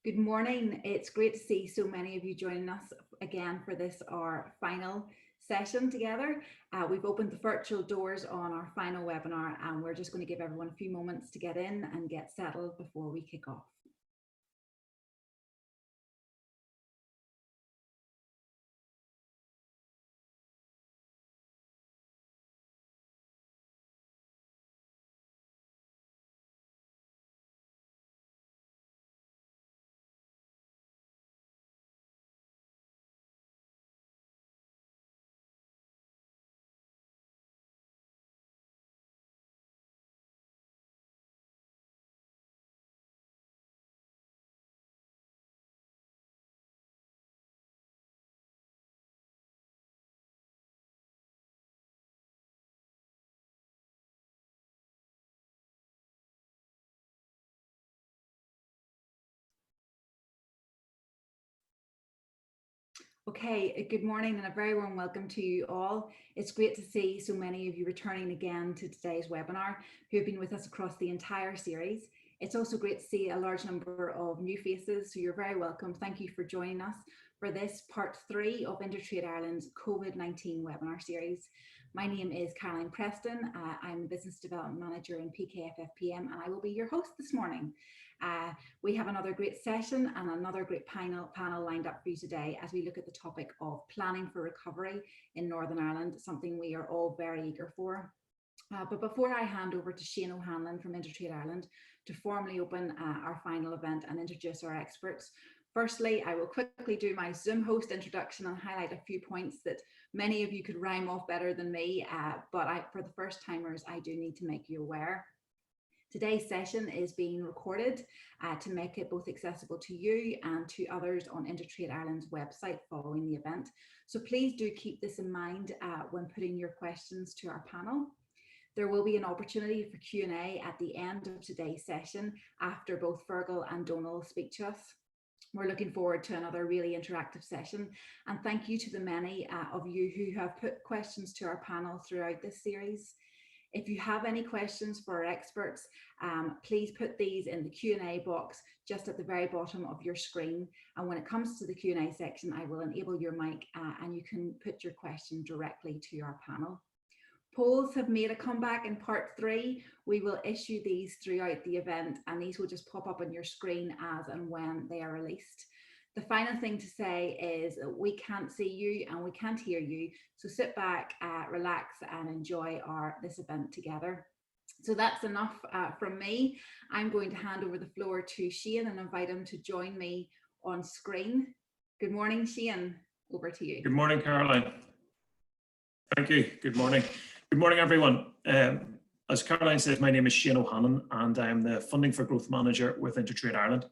Good morning. It's great to see so many of you joining us again for this, our final session together. We've opened the virtual doors on our final webinar, and we're just going to give everyone a few moments to get in and get settled before we kick off. Okay, good morning and a very warm welcome to you all. It's great to see so many of you returning again to today's webinar who have been with us across the entire series. It's also great to see a large number of new faces, so you're very welcome. Thank you for joining us for this part 3 of InterTradeIreland's COVID-19 webinar series. My name is Caroline Preston. I'm the Business Development Manager in PKF-FPM, and I will be your host this morning. We have another great session and another great panel lined up for you today as we look at the topic of planning for recovery in Northern Ireland, something we are all very eager for. But before I hand over to Shane O'Hanlon from InterTradeIreland to formally open our final event and introduce our experts, firstly, I will quickly do my Zoom host introduction and highlight a few points that many of you could rhyme off better than me, but for the first timers, I do need to make you aware. Today's session is being recorded to make it both accessible to you and to others on InterTradeIreland's website following the event. So please do keep this in mind when putting your questions to our panel. There will be an opportunity for Q&A at the end of today's session after both Feargal and Donal speak to us. We're looking forward to another really interactive session, and thank you to the many of you who have put questions to our panel throughout this series. If you have any questions for our experts, please put these in the Q&A box just at the very bottom of your screen. And when it comes to the Q&A section, I will enable your mic and you can put your question directly to our panel. Polls have made a comeback in part 3. We will issue these throughout the event, and these will just pop up on your screen as and when they are released. The final thing to say is that we can't see you and we can't hear you, so sit back, relax and enjoy this event together. So that's enough from me. I'm going to hand over the floor to Shane and invite him to join me on screen. Good morning, Shane. Over to you. Good morning, Caroline. Thank you. Good morning. Good morning, everyone. As Caroline said, my name is Shane O'Hanlon and I'm the Funding for Growth Manager with InterTradeIreland.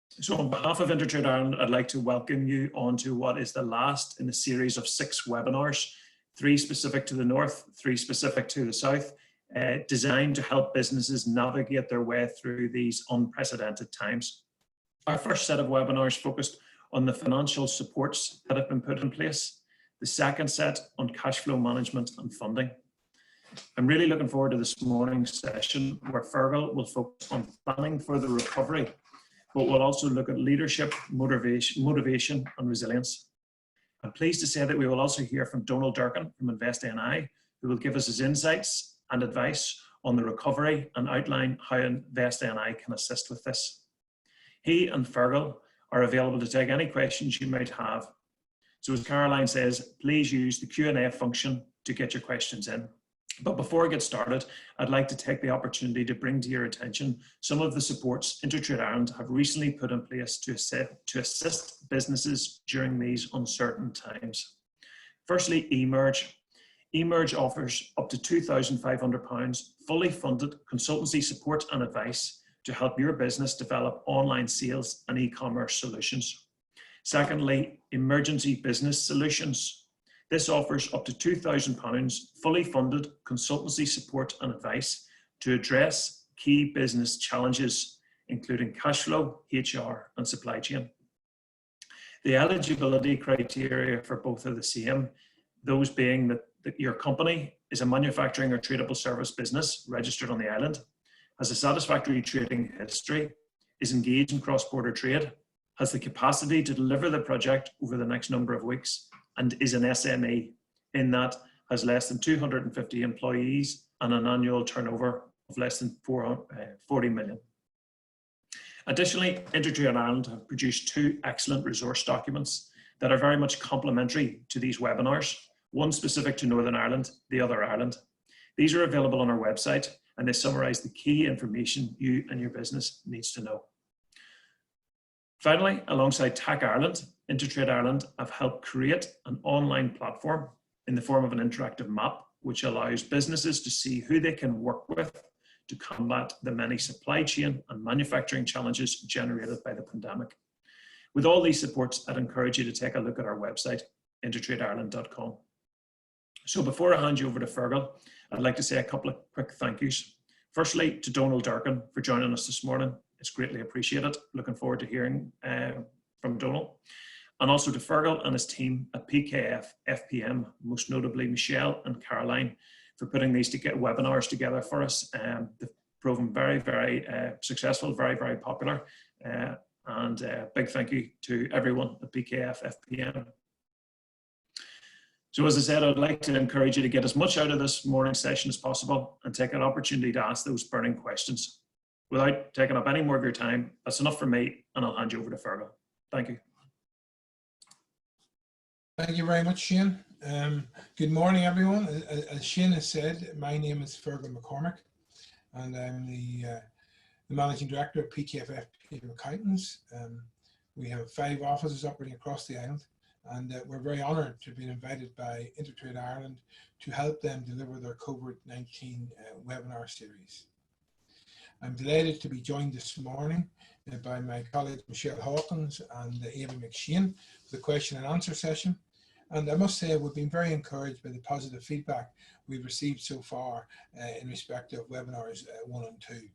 So on behalf of InterTradeIreland, I'd like to welcome you on to what is the last in a series of 6 webinars, 3 specific to the north, 3 specific to the south, designed to help businesses navigate their way through these unprecedented times. Our first set of webinars focused on the financial supports that have been put in place, the second set on cash flow management and funding. I'm really looking forward to this morning's session where Feargal will focus on planning for the recovery, but we'll also look at leadership, motivation and resilience. I'm pleased to say that we will also hear from Donal Durkan from InvestNI, who will give us his insights and advice on the recovery and outline how InvestNI can assist with this. He and Feargal are available to take any questions you might have. So as Caroline says, please use the Q&A function to get your questions in. But before I get started, I'd like to take the opportunity to bring to your attention some of the supports InterTradeIreland have recently put in place to assist businesses during these uncertain times. Firstly, eMerge. eMerge offers up to £2,500 fully funded consultancy support and advice to help your business develop online sales and e-commerce solutions. Secondly, Emergency Business Solutions. This offers up to £2,000 fully funded consultancy support and advice to address key business challenges, including cash flow, HR, and supply chain. The eligibility criteria for both are the same, those being that your company is a manufacturing or tradable service business registered on the island, has a satisfactory trading history, is engaged in cross-border trade, has the capacity to deliver the project over the next number of weeks, and is an SME in that has less than 250 employees and an annual turnover of less than 40 million. Additionally, InterTrade Ireland have produced 2 excellent resource documents that are very much complementary to these webinars, one specific to Northern Ireland, the other Ireland. These are available on our website, and they summarise the key information you and your business needs to know. Finally, alongside TAC Ireland, InterTrade Ireland have helped create an online platform in the form of an interactive map, which allows businesses to see who they can work with to combat the many supply chain and manufacturing challenges generated by the pandemic. With all these supports, I'd encourage you to take a look at our website, intertradeireland.com. So before I hand you over to Feargal, I'd like to say a couple of quick thank yous. Firstly, to Donal Durkan for joining us this morning. It's greatly appreciated. Looking forward to hearing from Donal. And also to Feargal and his team at PKF-FPM, most notably Michelle and Caroline, for putting these webinars together for us. They've proven very, very successful, very, very popular. And big thank you to everyone at PKF-FPM. So as I said, I'd like to encourage you to get as much out of this morning's session as possible and take an opportunity to ask those burning questions. Without taking up any more of your time, that's enough for me, and I'll hand you over to Feargal. Thank you. Thank you very much, Shane. Good morning, everyone. As Shane has said, my name is Feargal McCormack, and I'm the Managing Director of PKF-FPM Accountants. We have 5 offices operating across the island, and we're very honoured to be invited by InterTrade Ireland to help them deliver their COVID-19 webinar series. I'm delighted to be joined this morning by my colleagues Michelle Hawkins and Ava McShane for the question and answer session. And I must say we've been very encouraged by the positive feedback we've received so far in respect of webinars 1 and 2.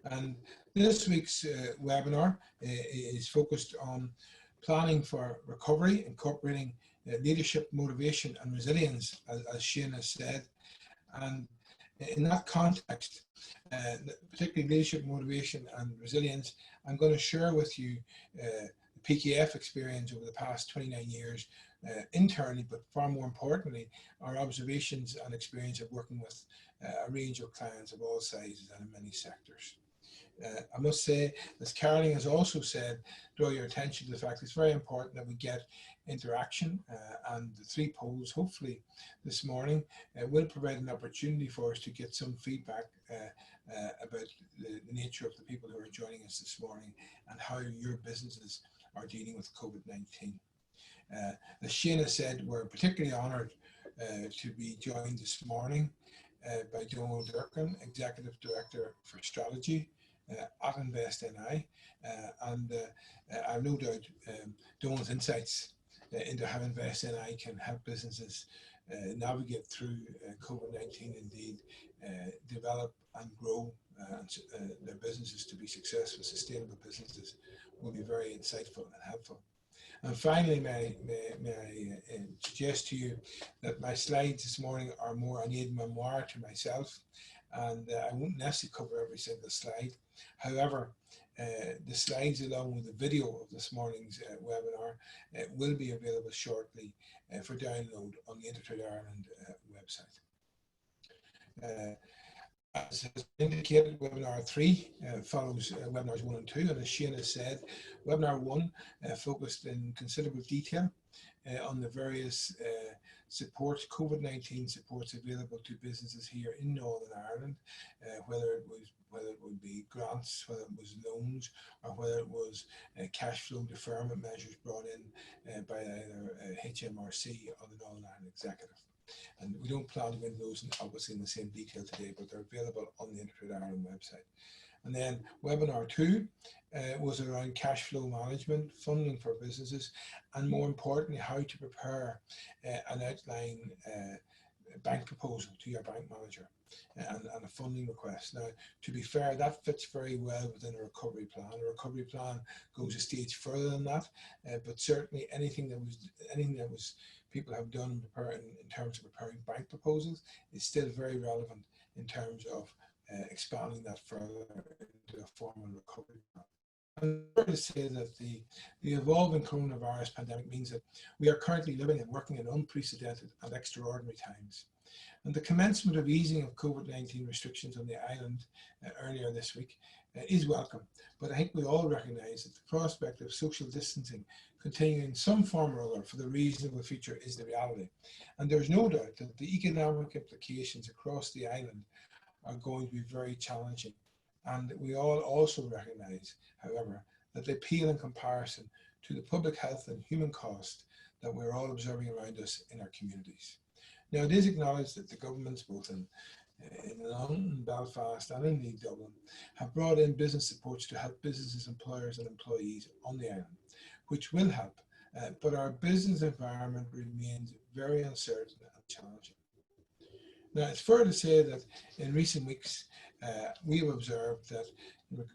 And this week's webinar is focused on planning for recovery, incorporating leadership, motivation and resilience, as Shane has said. And in that context, particularly leadership, motivation and resilience, I'm going to share with you the PKF experience over the past 29 years internally, but far more importantly, our observations and experience of working with a range of clients of all sizes and in many sectors. I must say, as Caroline has also said, draw your attention to the fact it's very important that we get interaction, and the 3 polls, hopefully this morning, will provide an opportunity for us to get some feedback about the nature of the people who are joining us this morning and how your businesses are dealing with COVID-19. As Shane has said, we're particularly honoured to be joined this morning by Donal Durkan, Executive Director for Strategy at InvestNI, and I've no doubt Donal's insights into how InvestNI can help businesses navigate through COVID-19, indeed develop and grow their businesses to be successful, sustainable businesses, will be very insightful and helpful. And finally, may I suggest to you that my slides this morning are more an aide-memoire to myself, and I won't necessarily cover every single slide. However, the slides along with the video of this morning's webinar will be available shortly for download on the InterTrade Ireland website. As has indicated, webinar 3 follows webinars 1 and 2, and as Shane has said, webinar 1 focused in considerable detail on the various supports, COVID-19 supports available to businesses here in Northern Ireland, whether it would be grants, whether it was loans, or whether it was cash flow deferment measures brought in by either HMRC or the Northern Ireland Executive. And we don't plan to go into those obviously in the same detail today, but they're available on the InterTrade Ireland website. And then webinar 2 was around cash flow management, funding for businesses, and more importantly, how to prepare and outline bank proposal to your bank manager and a funding request. Now, to be fair, that fits very well within a recovery plan. A recovery plan goes a stage further than that, but certainly anything that was people have done in terms of preparing bank proposals is still very relevant in terms of expanding that further into a formal recovery plan. And I'm to say that the evolving coronavirus pandemic means that we are currently living and working in unprecedented and extraordinary times. And the commencement of easing of COVID-19 restrictions on the island earlier this week is welcome. But I think we all recognise that the prospect of social distancing continuing in some form or other for the reasonable future is the reality. And there's no doubt that the economic implications across the island are going to be very challenging. And we all also recognise, however, that they pale in comparison to the public health and human cost that we're all observing around us in our communities. Now, it is acknowledged that the governments, both in London, Belfast and indeed Dublin, have brought in business supports to help businesses, employers and employees on the island, which will help, but our business environment remains very uncertain and challenging. Now, it's fair to say that in recent weeks, we've observed that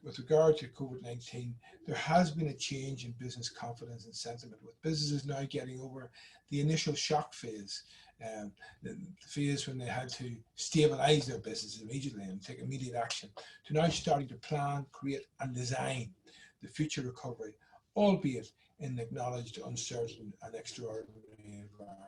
with regard to COVID-19, there has been a change in business confidence and sentiment, with businesses now getting over the initial shock phase, the phase when they had to stabilise their business immediately and take immediate action, to now starting to plan, create and design the future recovery, albeit in an acknowledged uncertain and extraordinary environment.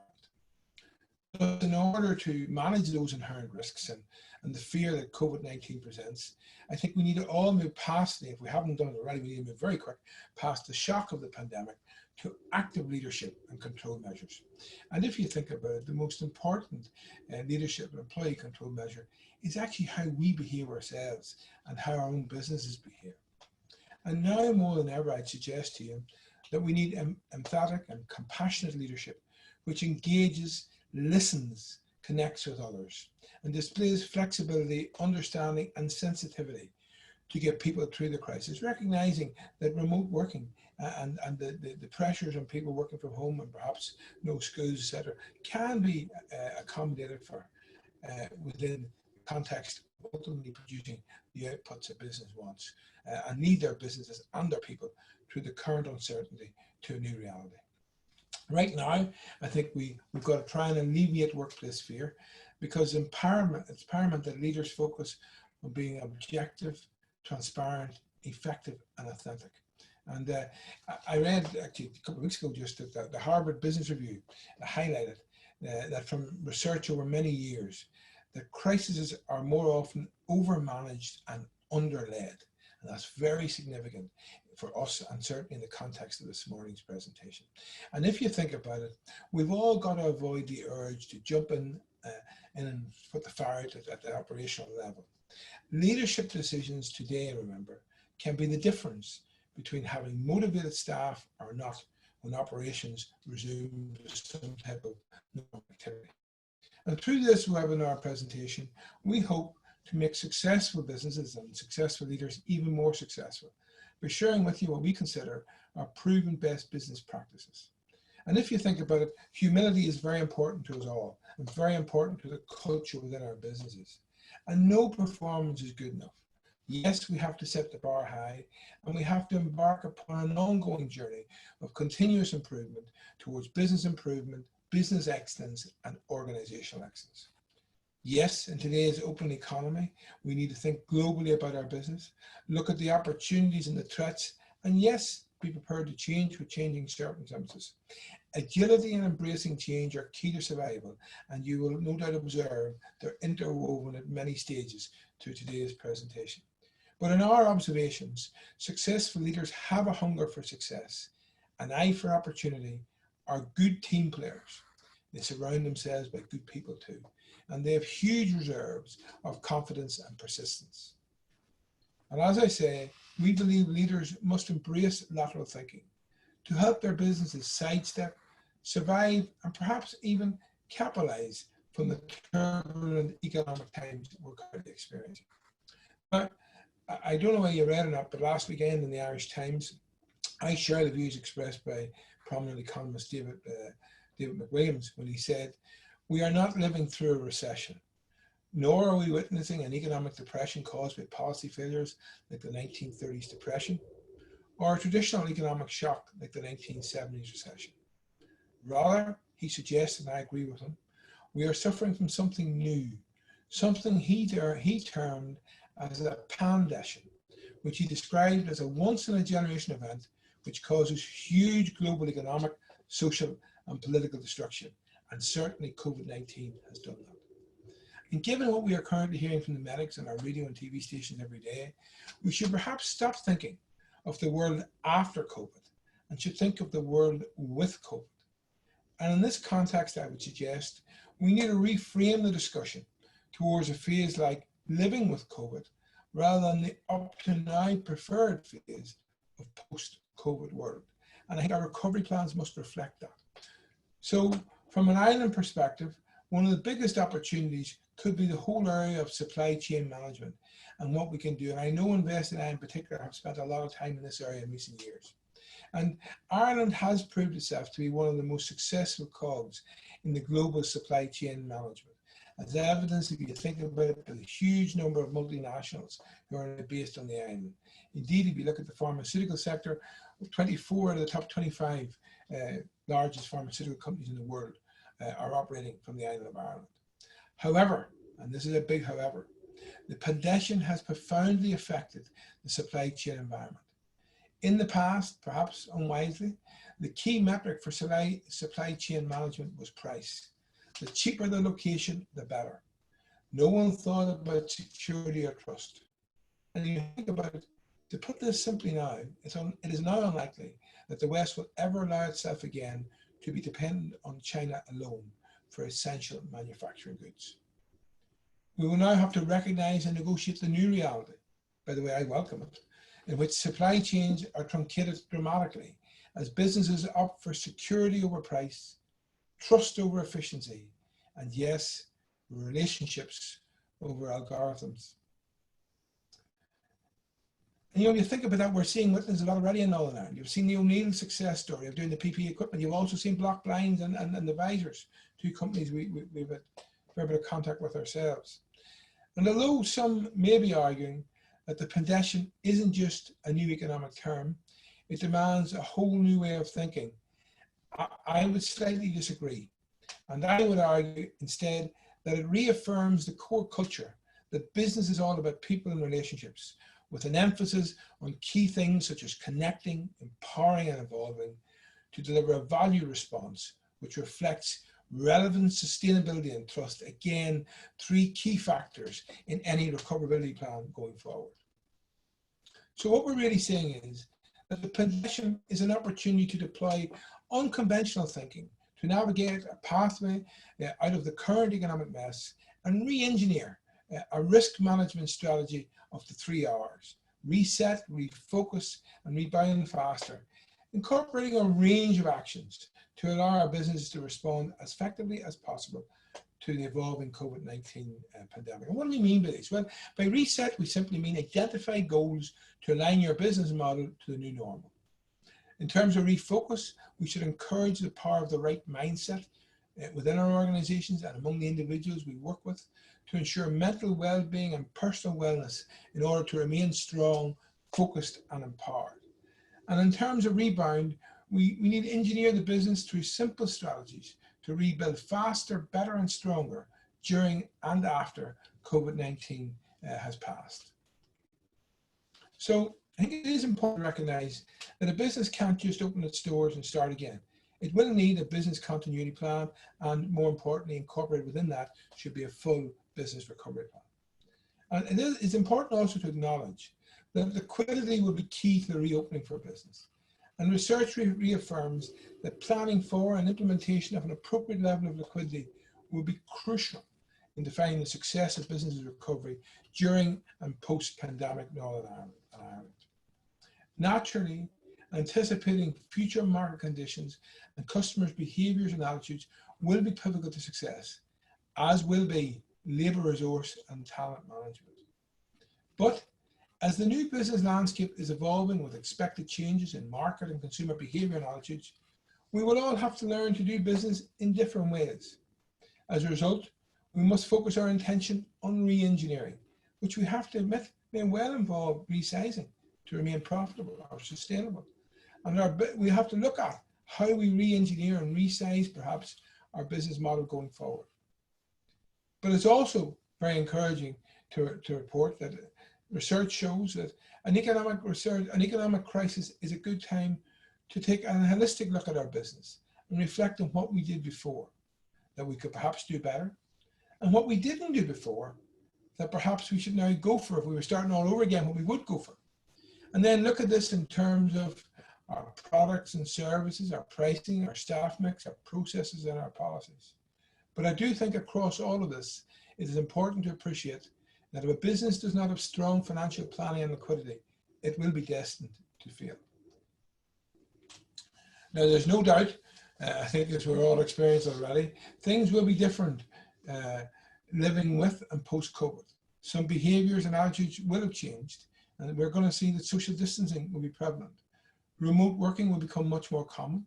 But in order to manage those inherent risks and the fear that COVID-19 presents, I think we need to all move past, if we haven't done it already, we need to move very quick past the shock of the pandemic to active leadership and control measures. And if you think about it, the most important leadership and employee control measure is actually how we behave ourselves and how our own businesses behave. And now more than ever, I'd suggest to you that we need emphatic and compassionate leadership, which engages, listens, connects with others, and displays flexibility, understanding and sensitivity to get people through the crisis, recognizing that remote working and the pressures on people working from home and perhaps no schools, etc., can be accommodated for within the context of ultimately producing the outputs a business wants and lead their businesses and their people through the current uncertainty to a new reality. Right now, I think we've got to try and alleviate workplace fear, because it's paramount that leaders focus on being objective, transparent, effective and authentic. And I read actually a couple of weeks ago just that the Harvard Business Review highlighted that from research over many years, that crises are more often overmanaged and underled. And that's very significant for us, and certainly in the context of this morning's presentation. And if you think about it, we've all got to avoid the urge to jump in and put the fire at the operational level. Leadership decisions today, remember, can be the difference between having motivated staff or not when operations resume some type of normal activity. And through this webinar presentation, we hope to make successful businesses and successful leaders even more successful by sharing with you what we consider our proven best business practices. And if you think about it, humility is very important to us all and very important to the culture within our businesses. And no performance is good enough. Yes, we have to set the bar high, and we have to embark upon an ongoing journey of continuous improvement towards business improvement, business excellence, and organizational excellence. Yes, in today's open economy, we need to think globally about our business, look at the opportunities and the threats, and yes, be prepared to change with changing circumstances. Agility and embracing change are key to survival, and you will no doubt observe they're interwoven at many stages through today's presentation. But in our observations, successful leaders have a hunger for success, an eye for opportunity, are good team players. They surround themselves by good people too, and they have huge reserves of confidence and persistence. And as I say, we believe leaders must embrace lateral thinking to help their businesses sidestep, survive, and perhaps even capitalize from the turbulent economic times we're currently experiencing. But I don't know whether you read or not, but last weekend in the Irish Times, I share the views expressed by prominent economist David McWilliams when he said, "We are not living through a recession, nor are we witnessing an economic depression caused by policy failures like the 1930s depression, or a traditional economic shock like the 1970s recession. Rather," he suggests, and I agree with him, "we are suffering from something new, something he termed as a pandemia, which he described as a once-in-a-generation event which causes huge global economic, social and political destruction. And certainly COVID-19 has done that. And given what we are currently hearing from the medics on our radio and TV stations every day, we should perhaps stop thinking of the world after COVID and should think of the world with COVID. And in this context, I would suggest we need to reframe the discussion towards a phase like living with COVID rather than the up to now preferred phase of post-COVID world. And I think our recovery plans must reflect that. So from an Ireland perspective, one of the biggest opportunities could be the whole area of supply chain management and what we can do. And I know Invest and I in particular have spent a lot of time in this area in recent years. And Ireland has proved itself to be one of the most successful cogs in the global supply chain management. As evidence, if you think about it, the huge number of multinationals who are based on the island. Indeed, if you look at the pharmaceutical sector, 24 of the top 25 largest pharmaceutical companies in the world are operating from the island of Ireland. However, and this is a big however, the pandemic has profoundly affected the supply chain environment. In the past, perhaps unwisely, the key metric for supply chain management was price. The cheaper the location, the better. No one thought about security or trust. And you think about it, to put this simply now, it is now unlikely that the West will ever allow itself again to be dependent on China alone for essential manufacturing goods. We will now have to recognize and negotiate the new reality. By the way, I welcome it, in which supply chains are truncated dramatically as businesses opt for security over price, trust over efficiency, and yes, relationships over algorithms. And you think about that, we're seeing witness of that already in Northern Ireland. You've seen the O'Neill success story of doing the PPE equipment. You've also seen Block Blinds and the Visors, two companies we've had a fair bit of contact with ourselves. And although some may be arguing that the pandemic isn't just a new economic term, it demands a whole new way of thinking, I would slightly disagree. And I would argue instead that it reaffirms the core culture that business is all about people and relationships, with an emphasis on key things such as connecting, empowering and evolving to deliver a value response which reflects relevance, sustainability and trust. Again, three key factors in any recoverability plan going forward. So what we're really saying is that the pandemic is an opportunity to deploy unconventional thinking to navigate a pathway out of the current economic mess and re-engineer a risk management strategy of the 3 R's: reset, refocus, and rebound faster, incorporating a range of actions to allow our businesses to respond as effectively as possible to the evolving COVID-19 pandemic. And what do we mean by this? Well, by reset, we simply mean identify goals to align your business model to the new normal. In terms of refocus, we should encourage the power of the right mindset within our organizations and among the individuals we work with to ensure mental well-being and personal wellness in order to remain strong, focused and empowered. And in terms of rebound, we need to engineer the business through simple strategies to rebuild faster, better and stronger during and after COVID-19 has passed. So I think it is important to recognize that a business can't just open its doors and start again. It will need a business continuity plan, and more importantly, incorporated within that should be a full business recovery plan. And it's important also to acknowledge that liquidity will be key to the reopening for a business. And research reaffirms that planning for and implementation of an appropriate level of liquidity will be crucial in defining the success of business recovery during and post-pandemic Northern Ireland. Naturally, anticipating future market conditions and customers' behaviours and attitudes will be pivotal to success, as will be labour resource and talent management. But as the new business landscape is evolving with expected changes in market and consumer behaviour and attitudes, we will all have to learn to do business in different ways. As a result, we must focus our attention on re-engineering, which we have to admit may well involve resizing to remain profitable or sustainable. And we have to look at how we re-engineer and resize perhaps our business model going forward. But it's also very encouraging to report that Research shows that an economic crisis is a good time to take a holistic look at our business and reflect on what we did before that we could perhaps do better, and what we didn't do before that perhaps we should now go for if we were starting all over again, what we would go for. And then look at this in terms of our products and services, our pricing, our staff mix, our processes, and our policies. But I do think across all of this, it is important to appreciate that if a business does not have strong financial planning and liquidity, it will be destined to fail. Now, there's no doubt, I think as we're all experienced already, things will be different living with and post-COVID. Some behaviours and attitudes will have changed, and we're going to see that social distancing will be prevalent. Remote working will become much more common.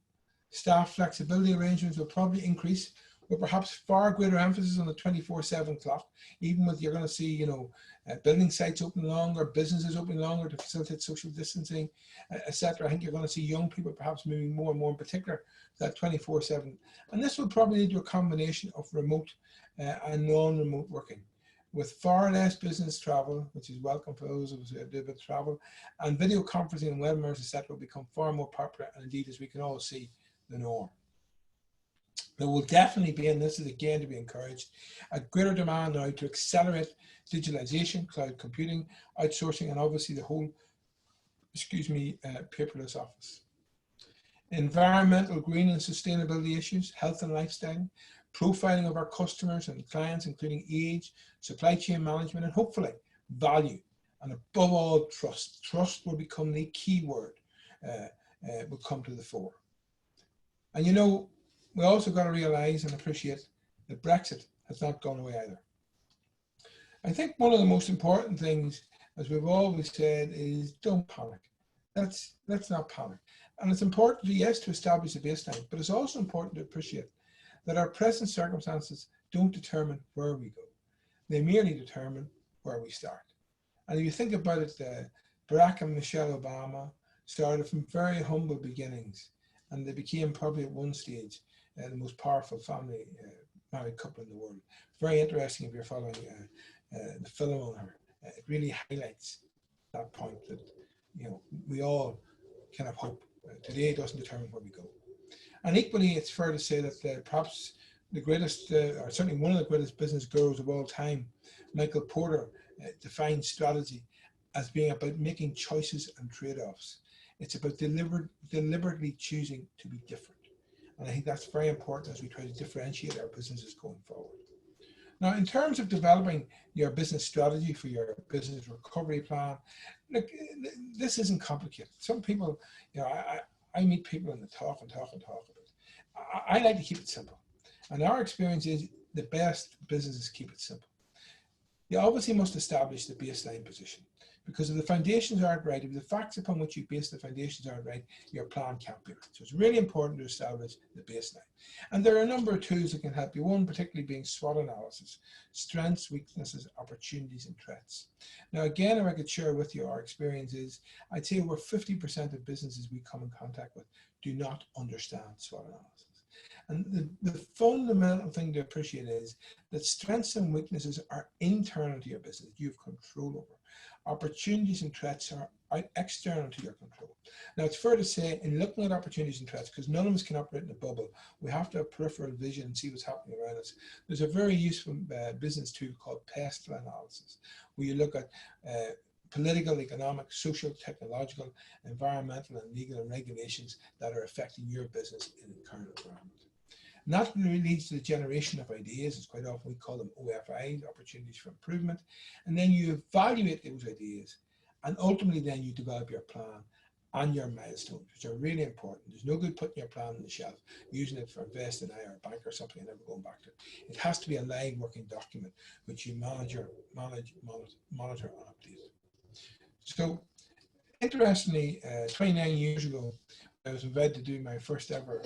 Staff flexibility arrangements will probably increase, with perhaps far greater emphasis on the 24/7 clock, even with you're going to see, building sites open longer, businesses open longer to facilitate social distancing, etc. I think you're going to see young people perhaps moving more and more, in particular, that 24/7. And this will probably lead to a combination of remote and non-remote working, with far less business travel, which is welcome for those of us who do a bit of travel, and video conferencing and webinars, etc., will become far more popular, and indeed, as we can all see, the norm. There will definitely be, and this is again to be encouraged, a greater demand now to accelerate digitalization, cloud computing, outsourcing, and obviously the whole, paperless office. Environmental, green and sustainability issues, health and lifestyle, profiling of our customers and clients, including age, supply chain management, and hopefully value, and above all, trust. Trust will become the key word, will come to the fore. And we also got to realize and appreciate that Brexit has not gone away either. I think one of the most important things, as we've always said, is don't panic. Let's not panic. And it's important, yes, to establish a baseline, but it's also important to appreciate that our present circumstances don't determine where we go. They merely determine where we start. And if you think about it, Barack and Michelle Obama started from very humble beginnings, and they became probably at one stage the most powerful family married couple in the world. Very interesting if you're following the film on her. It really highlights that point that we all kind of hope today doesn't determine where we go. And equally, it's fair to say that perhaps the greatest, or certainly one of the greatest business gurus of all time, Michael Porter, defined strategy as being about making choices and trade-offs. It's about deliberately choosing to be different. And I think that's very important as we try to differentiate our businesses going forward. Now, in terms of developing your business strategy for your business recovery plan, look, this isn't complicated. Some people, I meet people and they talk and talk and talk about it. I like to keep it simple. And our experience is the best businesses keep it simple. You obviously must establish the baseline position, because if the foundations aren't right, if the facts upon which you base the foundations aren't right, your plan can't be right. So it's really important to establish the baseline. And there are a number of tools that can help you, one particularly being SWOT analysis, strengths, weaknesses, opportunities, and threats. Now, again, if I could share with you our experience is, I'd say over 50% of businesses we come in contact with do not understand SWOT analysis. And the fundamental thing to appreciate is that strengths and weaknesses are internal to your business, you have control over. Opportunities and threats are external to your control. Now, it's fair to say, in looking at opportunities and threats, because none of us can operate in a bubble, we have to have peripheral vision and see what's happening around us. There's a very useful business tool called pestle analysis, where you look at political, economic, social, technological, environmental, and legal and regulations that are affecting your business in the current environment. And that really leads to the generation of ideas. It's quite often we call them OFIs, opportunities for improvement. And then you evaluate those ideas, and ultimately then you develop your plan and your milestones, which are really important. There's no good putting your plan on the shelf, using it for invest in or bank or something and never going back to it. It has to be a live working document which you monitor and update. So interestingly, 29 years ago, I was invited to do my first ever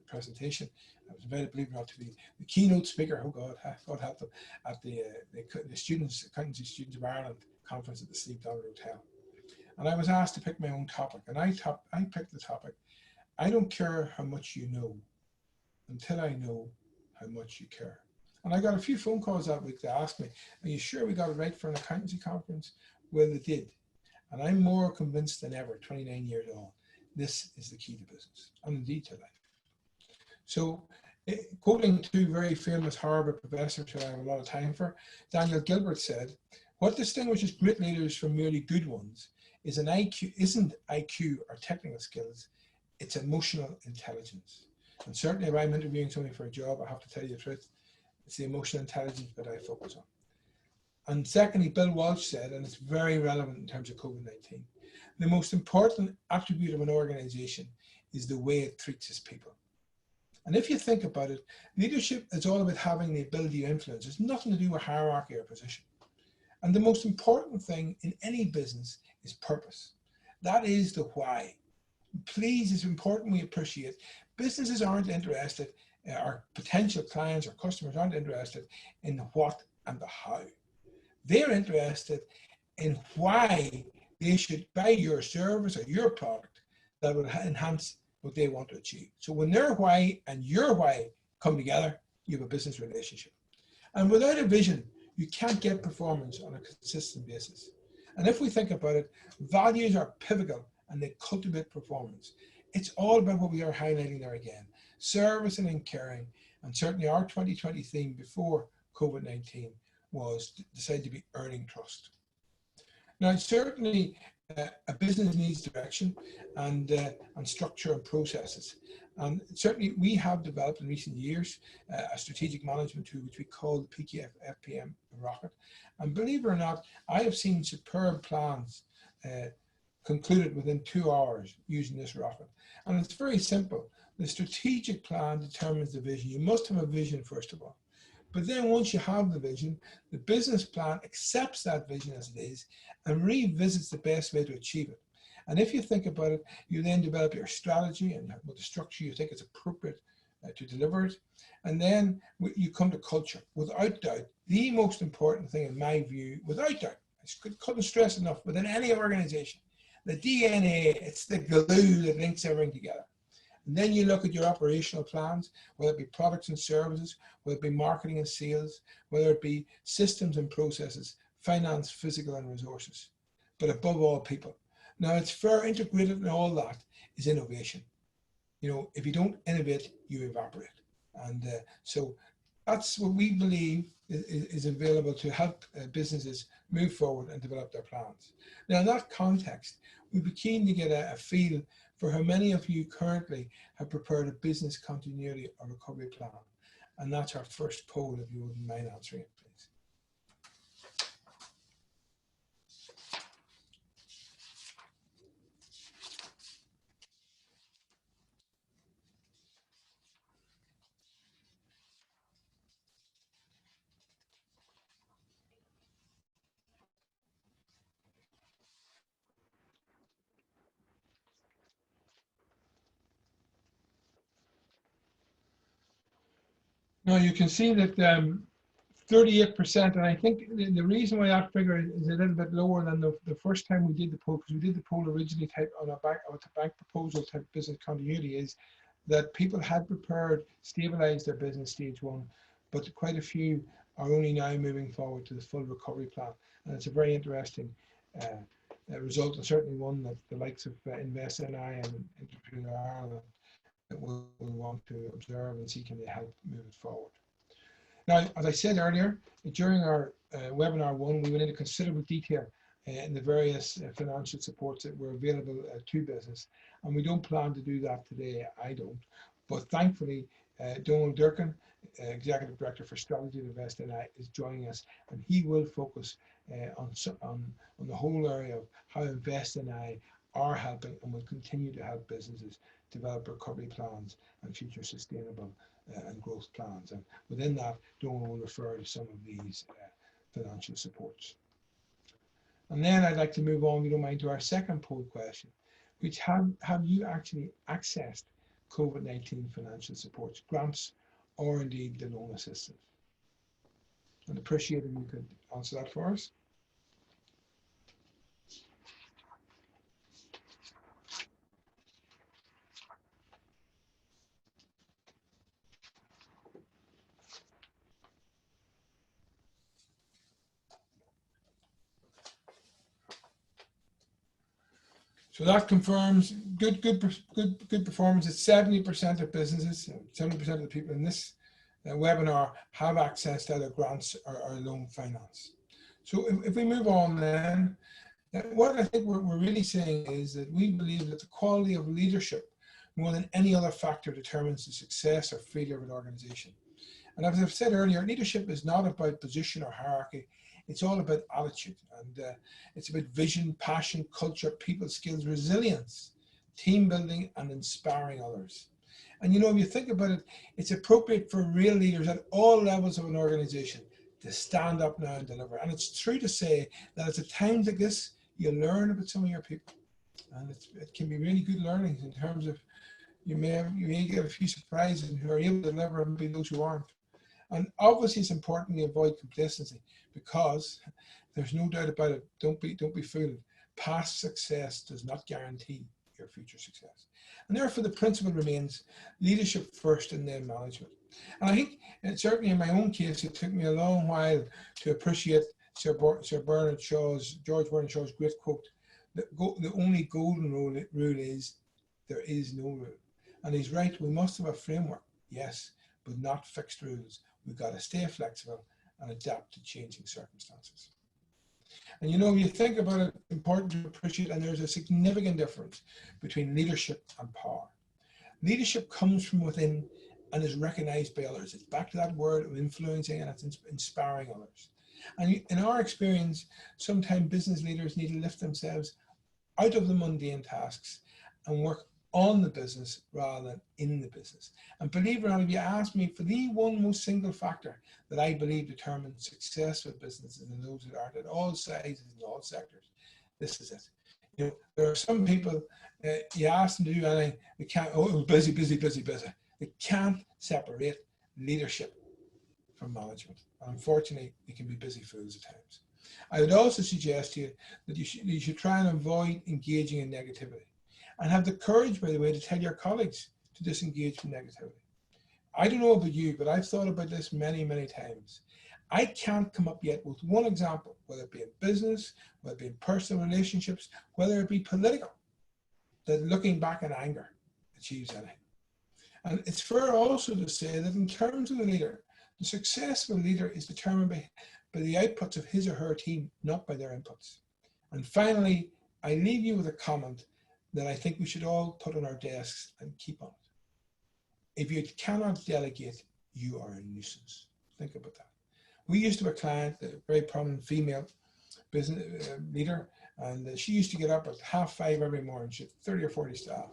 presentation. I was invited, believe it or not, to be the keynote speaker. Oh God, God help them, at the students, Accountancy Students of Ireland conference at the Sleep Dollar Hotel. And I was asked to pick my own topic, and I picked the topic, I don't care how much you know until I know how much you care. And I got a few phone calls that week to ask me, are you sure we got it right for an accountancy conference? Well, they did. And I'm more convinced than ever, 29 years on, this is the key to business and indeed to life. So, quoting two very famous Harvard professors who I have a lot of time for, Daniel Gilbert said, what distinguishes great leaders from merely good ones isn't IQ or technical skills, it's emotional intelligence. And certainly if I'm interviewing somebody for a job, I have to tell you the truth, it's the emotional intelligence that I focus on. And secondly, Bill Walsh said, and it's very relevant in terms of COVID-19, the most important attribute of an organization is the way it treats its people. And if you think about it, leadership is all about having the ability to influence. It's nothing to do with hierarchy or position. And the most important thing in any business is purpose. That is the why. Please, it's important we appreciate. Businesses aren't interested, our potential clients or customers aren't interested in the what and the how. They're interested in why they should buy your service or your product that will enhance what they want to achieve. So when their why and your why come together, you have a business relationship. And without a vision, you can't get performance on a consistent basis. And if we think about it, values are pivotal and they cultivate performance. It's all about what we are highlighting there again, service and caring. And certainly our 2020 theme before COVID-19 was decided to be earning trust. Now, certainly a business needs direction and structure and processes. And certainly we have developed in recent years a strategic management tool which we call the PKF-FPM Rocket. And believe it or not, I have seen superb plans concluded within 2 hours using this rocket. And it's very simple. The strategic plan determines the vision. You must have a vision first of all. But then once you have the vision, the business plan accepts that vision as it is and revisits the best way to achieve it. And if you think about it, you then develop your strategy and what the structure you think is appropriate to deliver it. And then you come to culture. Without doubt, the most important thing in my view, without doubt, I couldn't stress enough, within any organization, the DNA, it's the glue that links everything together. And then you look at your operational plans, whether it be products and services, whether it be marketing and sales, whether it be systems and processes, finance, physical and resources, but above all people. Now it's fair integrated in all that is innovation. You know, if you don't innovate, you evaporate. And so that's what we believe is available to help businesses move forward and develop their plans. Now in that context, we'd be keen to get a feel for how many of you currently have prepared a business continuity or recovery plan. And that's our first poll, if you wouldn't mind answering it, please. Now you can see that 38%, and I think the reason why that figure is a little bit lower than the first time we did the poll, because we did the poll originally type on a bank proposal type business continuity, is that people had prepared, stabilized their business stage one, but quite a few are only now moving forward to the full recovery plan. And it's a very interesting result, and certainly one that the likes of Invest NI and InterTradeIreland will want to observe and see can they help move it forward. Now, as I said earlier, during our webinar one, we went into considerable detail in the various financial supports that were available to business, and we don't plan to do that today. I don't, but thankfully, Donal Durkan, Executive Director for Strategy at Invest NI, is joining us, and he will focus on the whole area of how Invest NI are helping and will continue to help businesses develop recovery plans and future sustainable and growth plans. And within that, Donal will refer to some of these financial supports. And then I'd like to move on, if you don't mind, to our second poll question, which have you actually accessed COVID-19 financial supports, grants, or indeed the loan assistance? I'd appreciate if you could answer that for us. So that confirms good performance. It's 70% of businesses, 70% of the people in this webinar have access to either grants or loan finance. So if we move on then, what I think we're really saying is that we believe that the quality of leadership more than any other factor determines the success or failure of an organization. And as I've said earlier, leadership is not about position or hierarchy. It's all about attitude, and it's about vision, passion, culture, people skills, resilience, team building, and inspiring others. And you know, if you think about it, it's appropriate for real leaders at all levels of an organization to stand up now and deliver. And it's true to say that at a time like this, you learn about some of your people, and it can be really good learnings in terms of you may get a few surprises and who are able to deliver and be those who aren't. And obviously, it's important to avoid complacency, because there's no doubt about it. Don't be fooled. Past success does not guarantee your future success. And therefore, the principle remains leadership first and then management. And I think, and certainly in my own case, it took me a long while to appreciate George Bernard Shaw's great quote: "The only golden rule is there is no rule." And he's right. We must have a framework, yes, but not fixed rules. We've got to stay flexible and adapt to changing circumstances. And you know, when you think about it, it's important to appreciate, and there's a significant difference between leadership and power. Leadership comes from within and is recognized by others. It's back to that word of influencing, and it's inspiring others. And in our experience, sometimes business leaders need to lift themselves out of the mundane tasks and work on the business rather than in the business. And believe it or not, if you ask me for the one most single factor that I believe determines successful businesses and those that aren't at all sizes and all sectors, this is it. You know, there are some people, you ask them to do anything, they can't, busy. They can't separate leadership from management. And unfortunately, they can be busy fools at times. I would also suggest to you that you should try and avoid engaging in negativity. And have the courage, by the way, to tell your colleagues to disengage from negativity. I don't know about you, but I've thought about this many, many times. I can't come up yet with one example, whether it be in business, whether it be in personal relationships, whether it be political, that looking back in anger achieves anything. And it's fair also to say that in terms of the leader, the successful leader is determined by the outputs of his or her team, not by their inputs. And finally, I leave you with a comment that I think we should all put on our desks and keep on it. If you cannot delegate, you are a nuisance. Think about that. We used to have a client, a very prominent female business leader, and she used to get up at 5:30 every morning. She had 30 or 40 staff.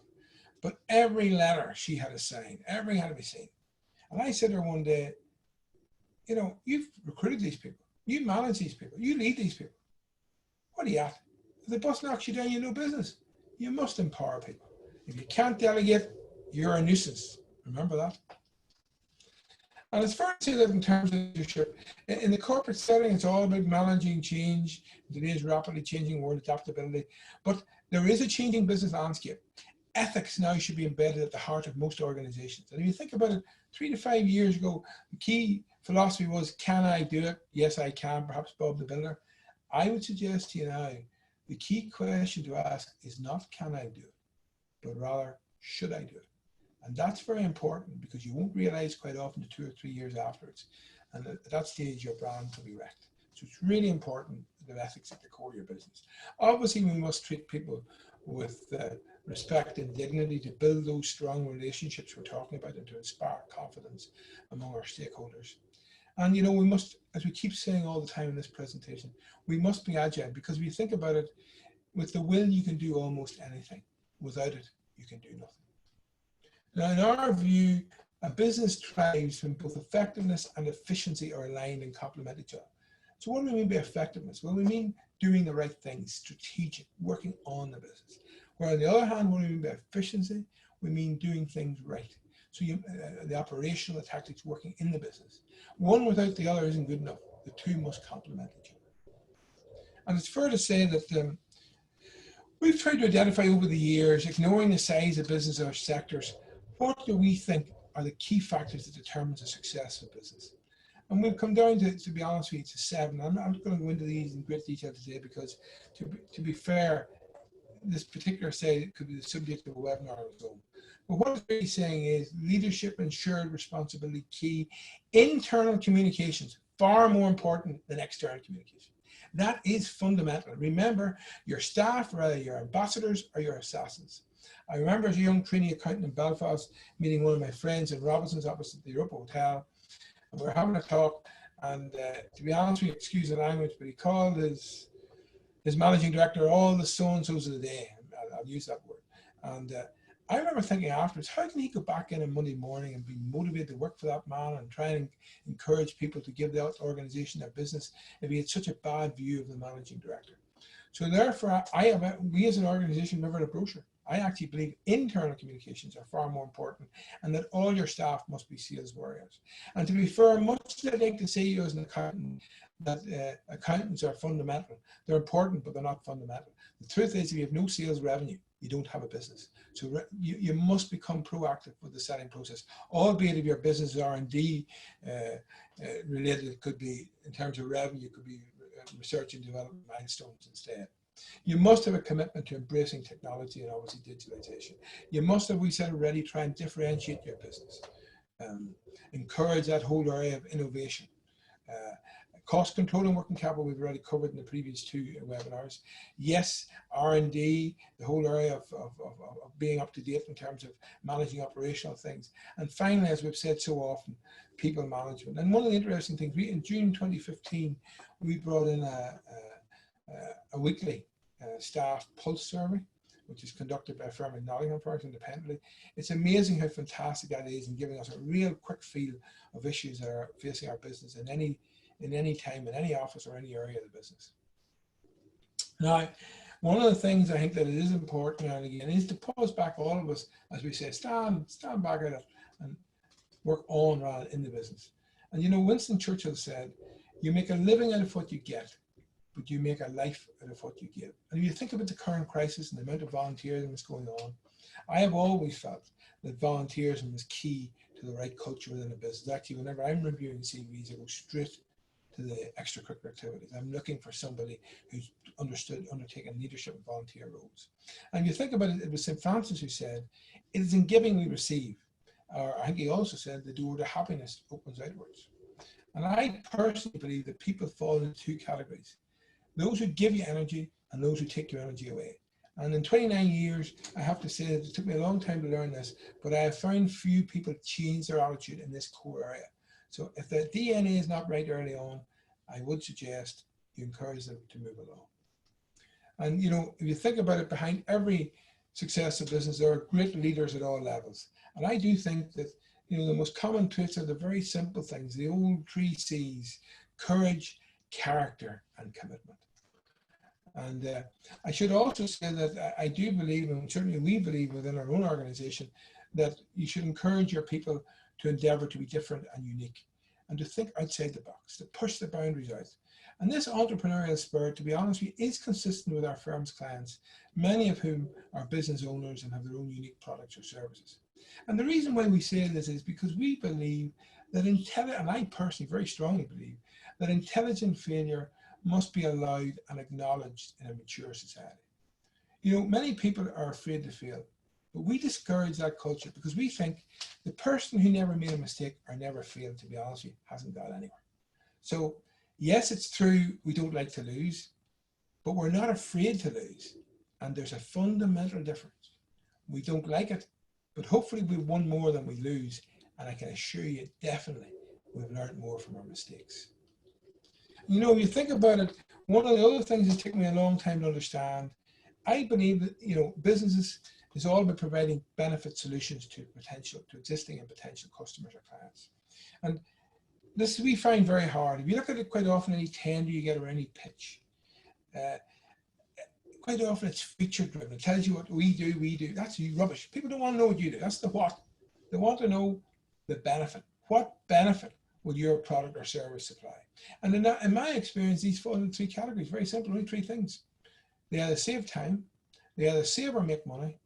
But every letter she had to sign, everything had to be seen. And I said to her one day, you know, you've recruited these people, you manage these people, you lead these people. What are you at? If the boss knocks you down, you have no business. You must empower people. If you can't delegate, you're a nuisance. Remember that. And as far as I say that in terms of leadership, in the corporate setting, it's all about managing change in today's rapidly changing world, adaptability. But there is a changing business landscape. Ethics now should be embedded at the heart of most organizations. And if you think about it, 3 to 5 years ago, the key philosophy was, can I do it? Yes, I can, perhaps Bob the Builder. I would suggest to you now, the key question to ask is not can I do it, but rather should I do it? And that's very important, because you won't realize quite often 2 or 3 years afterwards. And at that stage, your brand will be wrecked. So it's really important that ethics at the core of your business. Obviously, we must treat people with respect and dignity to build those strong relationships we're talking about and to inspire confidence among our stakeholders. And, you know, we must, as we keep saying all the time in this presentation, we must be agile, because if you think about it, with the will, you can do almost anything. Without it, you can do nothing. Now, in our view, a business thrives when both effectiveness and efficiency are aligned and complement each other. So what do we mean by effectiveness? Well, we mean doing the right things, strategic, working on the business. Where on the other hand, what do we mean by efficiency? We mean doing things right. So the operational, the tactics working in the business. One without the other isn't good enough. The two must complement each other. And it's fair to say that we've tried to identify over the years, ignoring the size of business or sectors, what do we think are the key factors that determine the success of business? And we've come down to be honest with you, to 7. I'm not going to go into these in great detail today, because to be fair, this particular side could be the subject of a webinar on its own. But what it's really saying is leadership and shared responsibility key. Internal communications, far more important than external communication. That is fundamental. Remember, your staff, whether your ambassadors or your assassins. I remember as a young trainee accountant in Belfast, meeting one of my friends in Robinson's opposite the Europa Hotel. And we were having a talk, and to be honest with you, excuse the language, but he called his managing director all the so-and-sos of the day. I'll use that word. And I remember thinking afterwards, how can he go back in on Monday morning and be motivated to work for that man and try and encourage people to give that organization their business if he had such a bad view of the managing director? So therefore, we as an organization never had a brochure. I actually believe internal communications are far more important, and that all your staff must be sales warriors. And to be fair, much as I like to say you as an accountant, that accountants are fundamental. They're important, but they're not fundamental. The truth is, if you have no sales revenue, you don't have a business. So you must become proactive with the selling process, albeit if your business is R&D related, it could be, in terms of revenue, it could be research and development milestones instead. You must have a commitment to embracing technology and obviously digitalization. You must, as we said already, try and differentiate your business. Encourage that whole area of innovation. Cost control and working capital we've already covered in the previous two webinars. Yes, R&D, the whole area of being up to date in terms of managing operational things. And finally, as we've said so often, people management. And one of the interesting things, in June 2015, we brought in a weekly staff pulse survey, which is conducted by a firm in Nottingham for us independently. It's amazing how fantastic that is in giving us a real quick feel of issues that are facing our business in any time, in any office or any area of the business. Now, one of the things I think that it is important, and again, is to pause back, all of us, as we say, stand back at it and work on rather in the business. And you know, Winston Churchill said, you make a living out of what you get, but you make a life out of what you give. And if you think about the current crisis and the amount of volunteerism that's going on, I have always felt that volunteerism is key to the right culture within a business. Actually, whenever I'm reviewing CVs, I go straight to the extracurricular activities. I'm looking for somebody who's undertaken leadership and volunteer roles. And you think about it, it was St. Francis who said, it is in giving we receive. Or I think he also said, the door to happiness opens outwards. And I personally believe that people fall into two categories. Those who give you energy and those who take your energy away. And in 29 years, I have to say that it took me a long time to learn this, but I have found few people change their attitude in this core area. So if the DNA is not right early on, I would suggest you encourage them to move along. And you know, if you think about it, behind every successful business, there are great leaders at all levels. And I do think that, you know, the most common traits are the very simple things, the old 3 C's: courage, character, and commitment. And I should also say that I do believe, and certainly we believe within our own organization, that you should encourage your people to endeavor to be different and unique, and to think outside the box, to push the boundaries out. And this entrepreneurial spirit, to be honest with you, is consistent with our firm's clients, many of whom are business owners and have their own unique products or services. And the reason why we say this is because we believe that and I personally very strongly believe, that intelligent failure must be allowed and acknowledged in a mature society. You know, many people are afraid to fail, but we discourage that culture because we think the person who never made a mistake or never failed, to be honest with you, hasn't got anywhere. So yes, it's true, we don't like to lose, but we're not afraid to lose. And there's a fundamental difference. We don't like it, but hopefully we've won more than we lose. And I can assure you, definitely, we've learned more from our mistakes. You know, if you think about it, one of the other things that took me a long time to understand, I believe that, you know, businesses is all about providing benefit solutions to existing and potential customers or clients. And this we find very hard. If you look at it, quite often any tender you get or any pitch, quite often it's feature driven. It tells you what we do. That's rubbish. People don't want to know what you do. That's the what. They want to know the benefit. What benefit will your product or service supply? And in my experience, these fall into 3 categories. Very simple, only 3 things. They either save time, they either save or make money,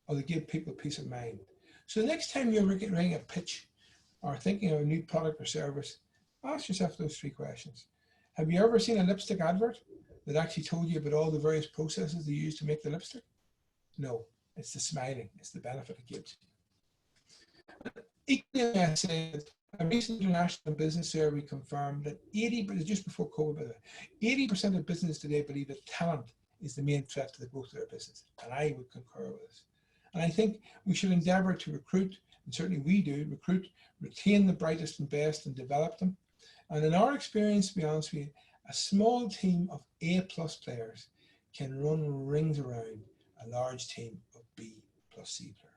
or they give people peace of mind. So the next time you're writing a pitch or thinking of a new product or service, ask yourself those 3 questions. Have you ever seen a lipstick advert that actually told you about all the various processes they use to make the lipstick? No, it's the smiling, it's the benefit it gives. Equally, I say that a recent international business survey confirmed that 80%, just before COVID, 80% of business today believe that talent is the main threat to the growth of their business. And I would concur with this. And I think we should endeavor to recruit, and certainly we do, recruit, retain the brightest and best and develop them. And in our experience, to be honest with you, a small team of A+ players can run rings around a large team of B+ C players.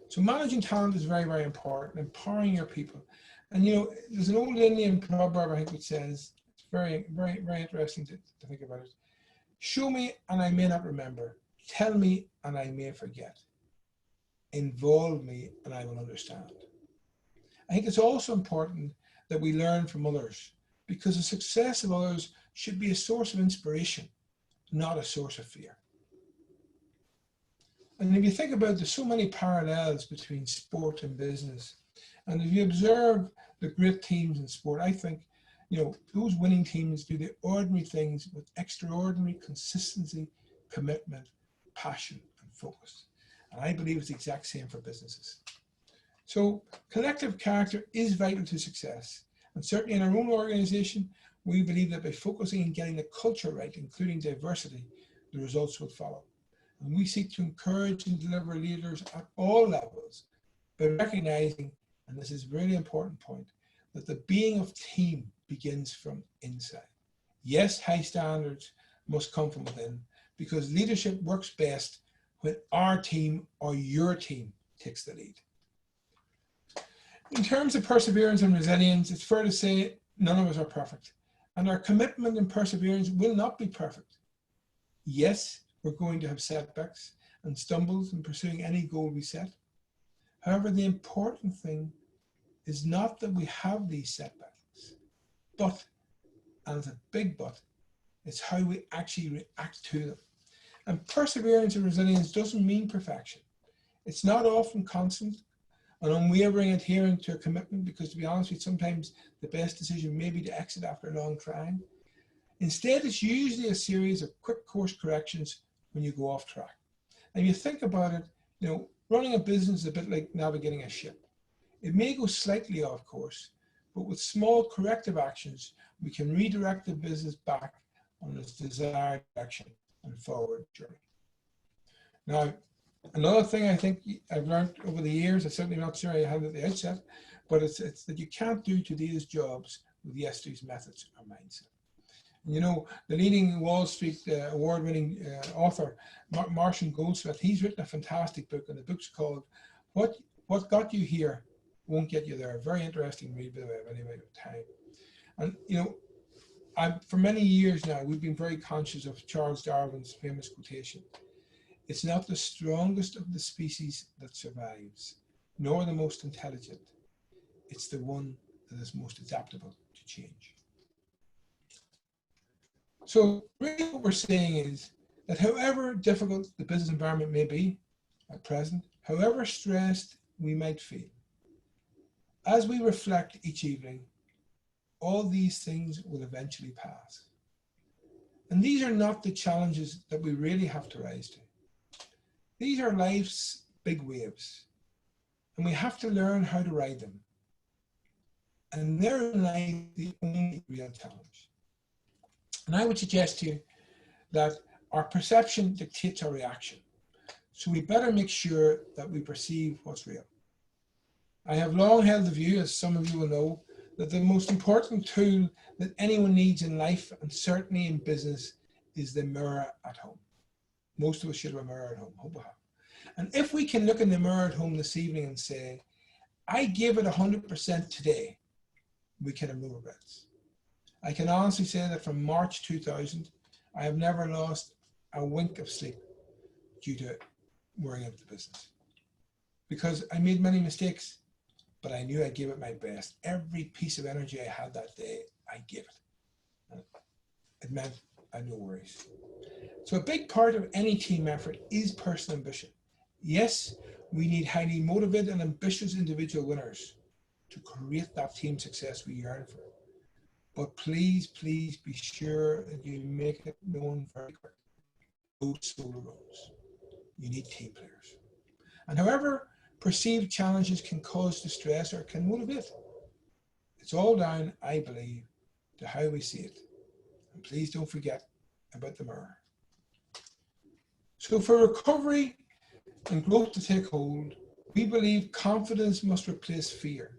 So managing talent is very, very important, empowering your people. And you know, there's an old Indian proverb, I think, which says, it's very, very, very interesting to think about it. Show me and I may not remember. Tell me and I may forget. Involve me and I will understand. I think it's also important that we learn from others, because the success of others should be a source of inspiration, not a source of fear. And if you think about it, there's so many parallels between sport and business. And if you observe the great teams in sport, I think, you know, those winning teams do the ordinary things with extraordinary consistency, commitment, passion, and focus. And I believe it's the exact same for businesses. So collective character is vital to success. And certainly in our own organization, we believe that by focusing on getting the culture right, including diversity, the results will follow. And we seek to encourage and deliver leaders at all levels by recognizing, and this is a really important point, that the being of team begins from inside. Yes, high standards must come from within, because leadership works best when our team or your team takes the lead. In terms of perseverance and resilience, it's fair to say none of us are perfect, and our commitment and perseverance will not be perfect. Yes, we're going to have setbacks and stumbles in pursuing any goal we set. However, the important thing is not that we have these setbacks, but, and it's a big but, it's how we actually react to them. And perseverance and resilience doesn't mean perfection. It's not often constant, an unwavering adherence to a commitment, because to be honest with you, sometimes the best decision may be to exit after a long trying. Instead, it's usually a series of quick course corrections when you go off track. And you think about it, you know, running a business is a bit like navigating a ship. It may go slightly off course, but with small corrective actions, we can redirect the business back on its desired direction and forward journey. Now, another thing I think I've learned over the years, I'm certainly not sure I had at the outset, but it's that you can't do today's jobs with yesterday's methods or mindset. And you know, the leading Wall Street award-winning author, Marshall Goldsmith, he's written a fantastic book, and the book's called What Got You Here Won't Get You There. Very interesting read, by the way, if anybody has time. And you know, for many years now, we've been very conscious of Charles Darwin's famous quotation. It's not the strongest of the species that survives, nor the most intelligent. It's the one that is most adaptable to change. So really what we're saying is that however difficult the business environment may be at present, however stressed we might feel, as we reflect each evening, all these things will eventually pass. And these are not the challenges that we really have to rise to. These are life's big waves, and we have to learn how to ride them. And therein lies the only real challenge. And I would suggest to you that our perception dictates our reaction. So we better make sure that we perceive what's real. I have long held the view, as some of you will know, that the most important tool that anyone needs in life, and certainly in business, is the mirror at home. Most of us should have a mirror at home. Hope we have. And if we can look in the mirror at home this evening and say, I gave it 100% today, we can have no regrets. I can honestly say that from March 2000, I have never lost a wink of sleep due to worrying about the business. Because I made many mistakes, but I knew I gave it my best. Every piece of energy I had that day, I gave it. And it meant I had no worries. So a big part of any team effort is personal ambition. Yes, we need highly motivated and ambitious individual winners to create that team success we yearn for. But please, please be sure that you make it known very quickly. No solo roles. you need team players. And however perceived challenges can cause distress or can motivate, it's all down, I believe, to how we see it. And please don't forget about the mirror. So for recovery and growth to take hold, we believe confidence must replace fear,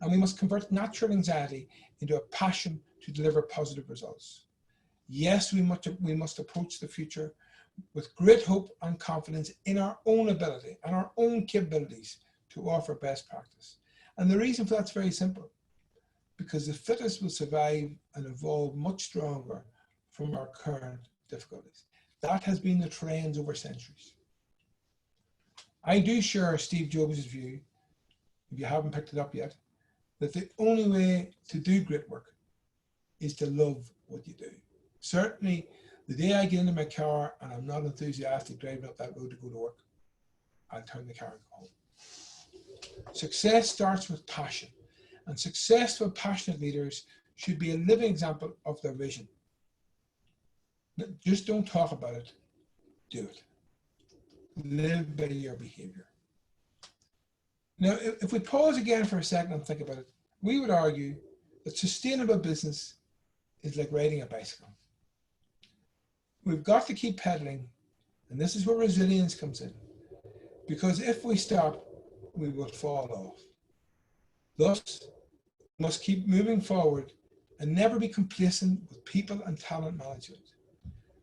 and we must convert natural anxiety into a passion to deliver positive results. Yes, we must approach the future with great hope and confidence in our own ability and our own capabilities to offer best practice. And the reason for that's very simple, because the fittest will survive and evolve much stronger from our current difficulties. That has been the trend over centuries. I do share Steve Jobs' view, if you haven't picked it up yet, that the only way to do great work is to love what you do. Certainly, the day I get into my car and I'm not enthusiastic driving up that road to go to work, I'll turn the car and go home. Success starts with passion, and successful, passionate leaders should be a living example of their vision. Just don't talk about it, do it. Live by your behavior. Now, if we pause again for a second and think about it, we would argue that sustainable business is like riding a bicycle. We've got to keep pedaling, and this is where resilience comes in, because if we stop, we will fall off. Thus, we must keep moving forward and never be complacent with people and talent management.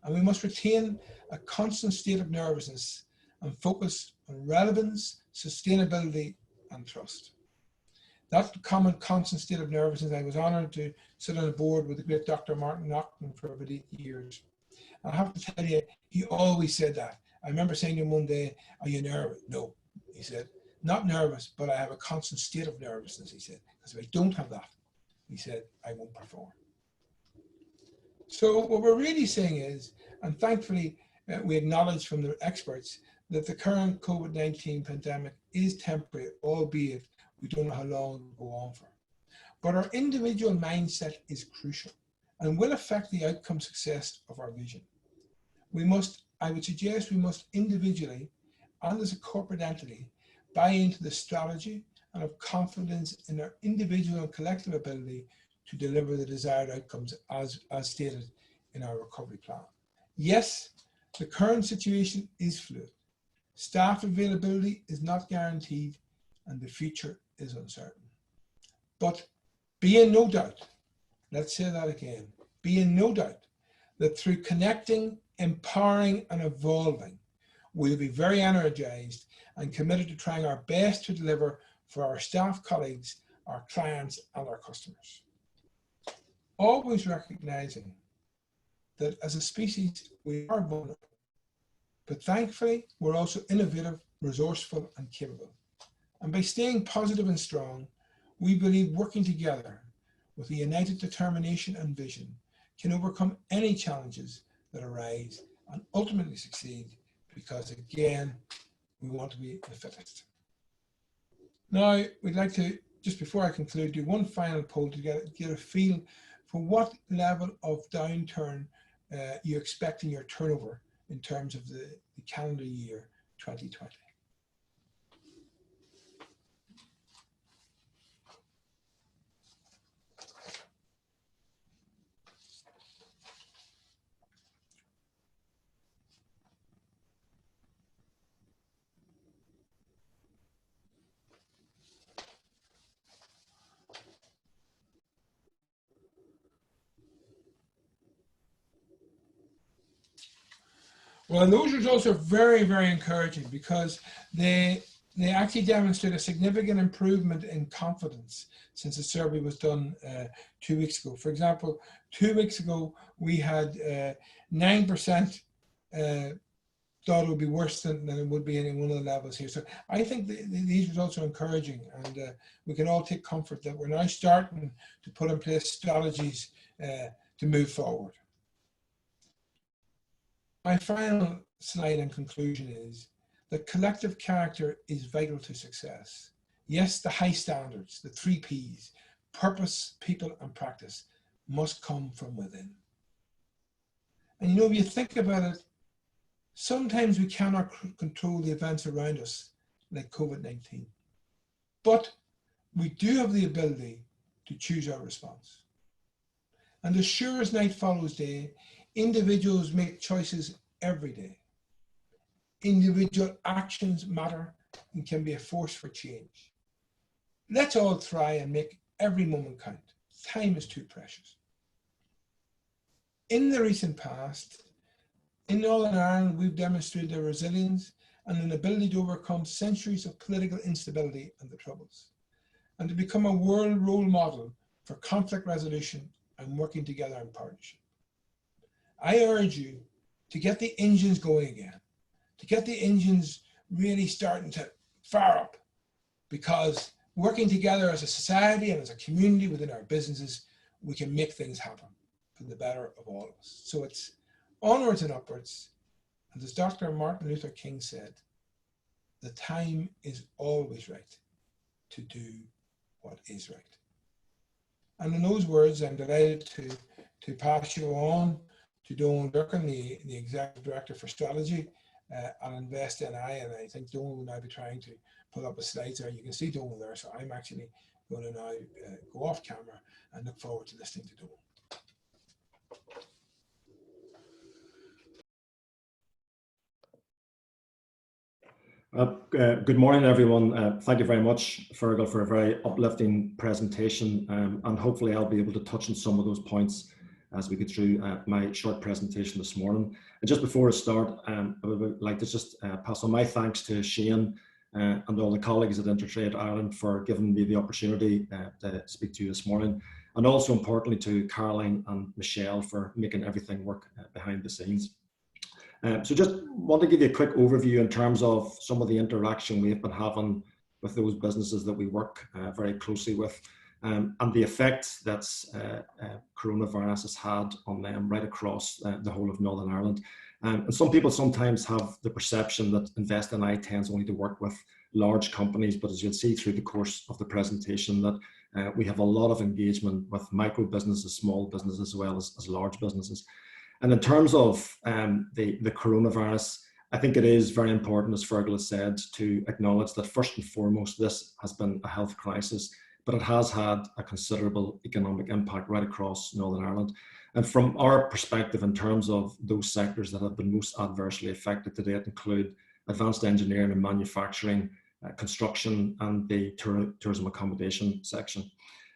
And we must retain a constant state of nervousness and focus on relevance, sustainability, and trust. That common constant state of nervousness, I was honoured to sit on a board with the great Dr. Martin Naughton for about 8 years. And I have to tell you, he always said that. I remember saying to him one day, "Are you nervous?" "No," he said. "Not nervous, but I have a constant state of nervousness," he said. Because if I don't have that, he said, I won't perform. So what we're really saying is, and thankfully we acknowledge from the experts, that the current COVID-19 pandemic is temporary, albeit we don't know how long it will go on for. But our individual mindset is crucial and will affect the outcome success of our vision. I would suggest we must individually and as a corporate entity buy into the strategy and have confidence in our individual and collective ability to deliver the desired outcomes as stated in our recovery plan. Yes, the current situation is fluid. Staff availability is not guaranteed and the future is uncertain. But be in no doubt, let's say that again, be in no doubt that through connecting, empowering and evolving, we'll be very energized and committed to trying our best to deliver for our staff colleagues, our clients and our customers. Always recognizing that as a species, we are vulnerable, but thankfully, we're also innovative, resourceful and capable. And by staying positive and strong, we believe working together with a united determination and vision can overcome any challenges that arise and ultimately succeed, because again, we want to be the fittest. Now, we'd like to, just before I conclude, do one final poll to get a feel for what level of downturn you expect in your turnover in terms of the calendar year 2020. Well, and those results are very, very encouraging because they actually demonstrate a significant improvement in confidence since the survey was done 2 weeks ago. For example, 2 weeks ago, we had 9% thought it would be worse than it would be in one of the levels here. So I think these results are encouraging, and we can all take comfort that we're now starting to put in place strategies to move forward. My final slide and conclusion is that collective character is vital to success. Yes, the high standards, the 3 Ps, purpose, people, and practice must come from within. And you know, if you think about it, Sometimes we cannot control the events around us, like COVID-19, but we do have the ability to choose our response. And as sure as night follows day, individuals make choices every day. Individual actions matter and can be a force for change. Let's all try and make every moment count. Time is too precious. In the recent past, in Northern Ireland, we've demonstrated a resilience and an ability to overcome centuries of political instability and the Troubles, and to become a world role model for conflict resolution and working together in partnership. I urge you to get the engines going again, to get the engines really starting to fire up, because working together as a society and as a community within our businesses, we can make things happen for the better of all of us. So it's onwards and upwards. And as Dr. Martin Luther King said, the time is always right to do what is right. And in those words, I'm delighted to pass you on to Donal Durkan, the Executive Director for Strategy and Invest NI. And I think Donal will now be trying to pull up a slide there. You can see Donal there. So I'm actually going to now go off camera and look forward to listening to Donal. Good morning, everyone. Thank you very much, Feargal, for a very uplifting presentation. And hopefully I'll be able to touch on some of those points as we get through my short presentation this morning. And just before I start, I would like to just pass on my thanks to Shane and all the colleagues at InterTradeIreland for giving me the opportunity to speak to you this morning. And also importantly to Caroline and Michelle for making everything work behind the scenes. So just want to give you a quick overview in terms of some of the interaction we've been having with those businesses that we work very closely with, and the effect that coronavirus has had on them right across the whole of Northern Ireland. And some people sometimes have the perception that Invest NI tends only to work with large companies, but as you'll see through the course of the presentation, that we have a lot of engagement with micro businesses, small businesses, as well as large businesses. And in terms of the coronavirus, I think it is very important, as Feargal has said, to acknowledge that first and foremost, this has been a health crisis, but it has had a considerable economic impact right across Northern Ireland. And from our perspective, in terms of those sectors that have been most adversely affected today, it include advanced engineering and manufacturing, construction, and the tourism accommodation section.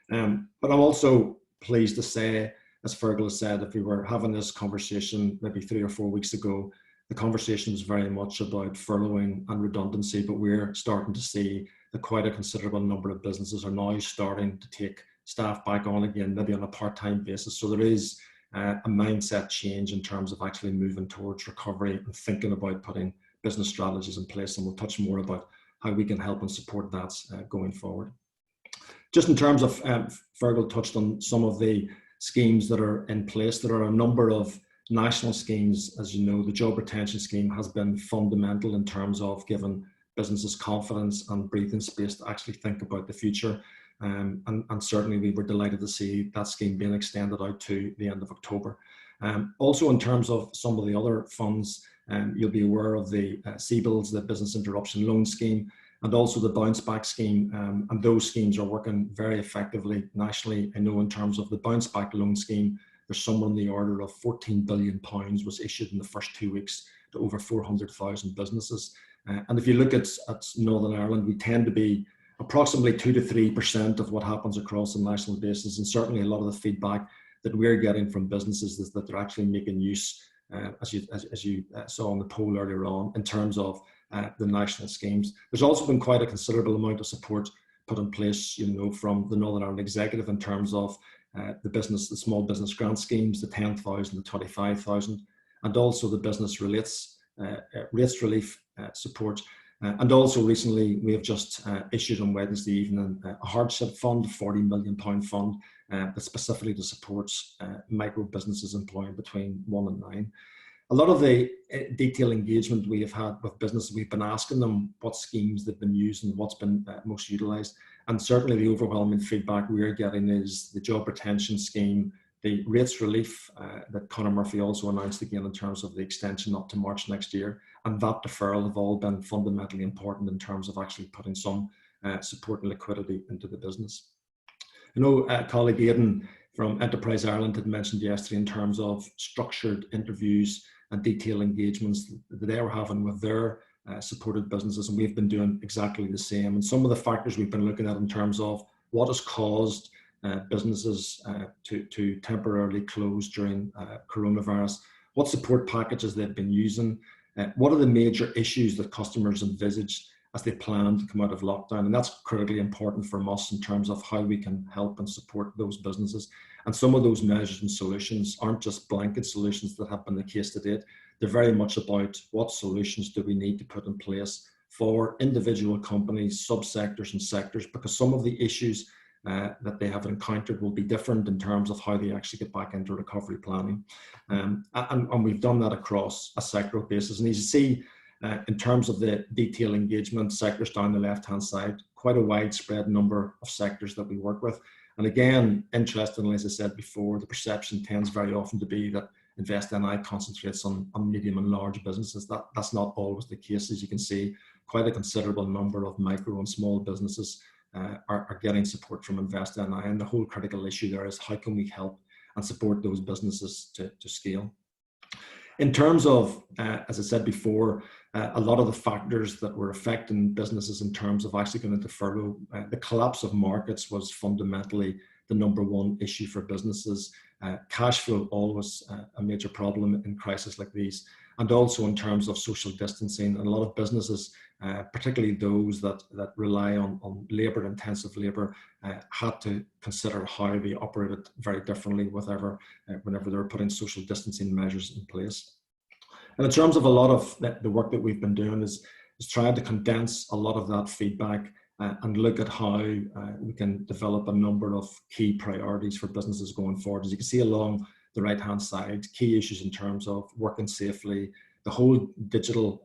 But I'm also pleased to say, as Feargal has said, if we were having this conversation maybe 3 or 4 weeks ago, the conversation was very much about furloughing and redundancy, but we're starting to see that quite a considerable number of businesses are now starting to take staff back on again, maybe on a part-time basis. So there is a mindset change in terms of actually moving towards recovery and thinking about putting business strategies in place. And we'll touch more about how we can help and support that going forward. Just in terms of, Feargal touched on some of the schemes that are in place. There are a number of national schemes. As you know, the job retention scheme has been fundamental in terms of giving businesses confidence and breathing space to actually think about the future. And certainly we were delighted to see that scheme being extended out to the end of October. Also in terms of some of the other funds, you'll be aware of the CBILS, the Business Interruption Loan Scheme, and also the Bounce Back Scheme. And those schemes are working very effectively nationally. I know in terms of the Bounce Back Loan Scheme, there's somewhere in the order of £14 billion was issued in the first 2 weeks to over 400,000 businesses. And if you look at Northern Ireland, we tend to be approximately 2 to 3% of what happens across a national basis. And certainly a lot of the feedback that we're getting from businesses is that they're actually making use, as you saw on the poll earlier on, in terms of the national schemes. There's also been quite a considerable amount of support put in place, you know, from the Northern Ireland Executive in terms of the small business grant schemes, the 10,000, the 25,000, and also the business rates relief support. And also recently we have just issued on Wednesday evening a hardship fund, a £40 million fund that's specifically to support micro businesses employing between 1 and 9. A lot of the detailed engagement we have had with businesses, we've been asking them what schemes they've been using, what's been most utilised. And certainly the overwhelming feedback we're getting is the job retention scheme, the rates relief that Conor Murphy also announced again in terms of the extension up to March next year, and that deferral have all been fundamentally important in terms of actually putting some support and liquidity into the business. I know colleague Aidan from Enterprise Ireland had mentioned yesterday in terms of structured interviews and detailed engagements that they were having with their supported businesses, and we've been doing exactly the same. And some of the factors we've been looking at in terms of what has caused businesses to temporarily close during coronavirus, what support packages they've been using, what are the major issues that customers envisaged as they plan to come out of lockdown. And that's critically important for us in terms of how we can help and support those businesses. And some of those measures and solutions aren't just blanket solutions that have been the case to date. They're very much about what solutions do we need to put in place for individual companies, subsectors and sectors, because some of the issues that they have encountered will be different in terms of how they actually get back into recovery planning. And we've done that across a sectoral basis. And as you see, in terms of the detailed engagement sectors down the left-hand side, quite a widespread number of sectors that we work with. And again, interestingly, as I said before, the perception tends very often to be that InvestNI concentrates on medium and large businesses. That's not always the case. As you can see, quite a considerable number of micro and small businesses are getting support from InvestNI. And the whole critical issue there is how can we help and support those businesses to scale. In terms of, as I said before, a lot of the factors that were affecting businesses in terms of actually going into furlough, the collapse of markets was fundamentally the number one issue for businesses. Cash flow always a major problem in crises like these, and also in terms of social distancing. And a lot of businesses, particularly those that rely on labour-intensive labour, had to consider how they operated very differently whenever they were putting social distancing measures in place. And in terms of a lot of the work that we've been doing is trying to condense a lot of that feedback and look at how we can develop a number of key priorities for businesses going forward. As you can see along the right-hand side, key issues in terms of working safely, the whole digital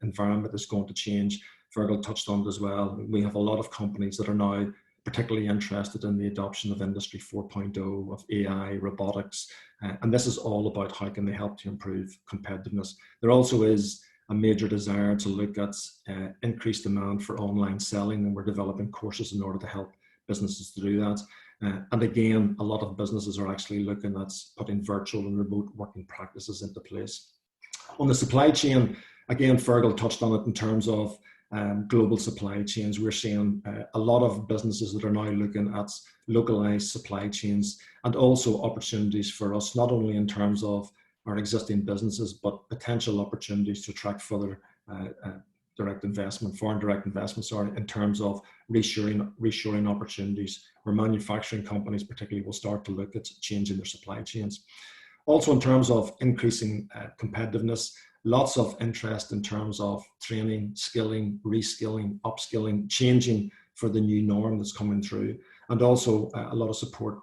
environment is going to change. Feargal touched on it as well. We have a lot of companies that are now particularly interested in the adoption of Industry 4.0, of AI, robotics, and this is all about how can they help to improve competitiveness. There also is a major desire to look at increased demand for online selling, and we're developing courses in order to help businesses to do that. And again, a lot of businesses are actually looking at putting virtual and remote working practices into place. On the supply chain, again, Feargal touched on it in terms of global supply chains. We're seeing a lot of businesses that are now looking at localized supply chains, and also opportunities for us, not only in terms of our existing businesses, but potential opportunities to attract further foreign direct investment, in terms of reshoring opportunities where manufacturing companies particularly will start to look at changing their supply chains. Also in terms of increasing competitiveness, lots of interest in terms of training, skilling, reskilling, upskilling, changing for the new norm that's coming through, and also a lot of support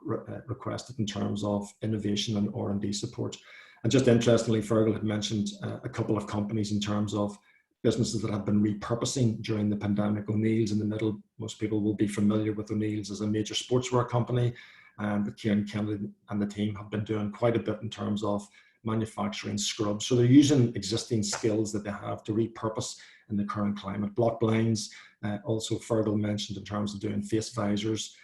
requested in terms of innovation and R&D support. And just interestingly, Feargal had mentioned a couple of companies in terms of businesses that have been repurposing during the pandemic. O'Neill's in the middle. Most people will be familiar with O'Neill's as a major sportswear company, but Kieran Kennedy and the team have been doing quite a bit in terms of manufacturing scrubs. So they're using existing skills that they have to repurpose in the current climate. Block blinds, also Feargal mentioned in terms of doing face visors.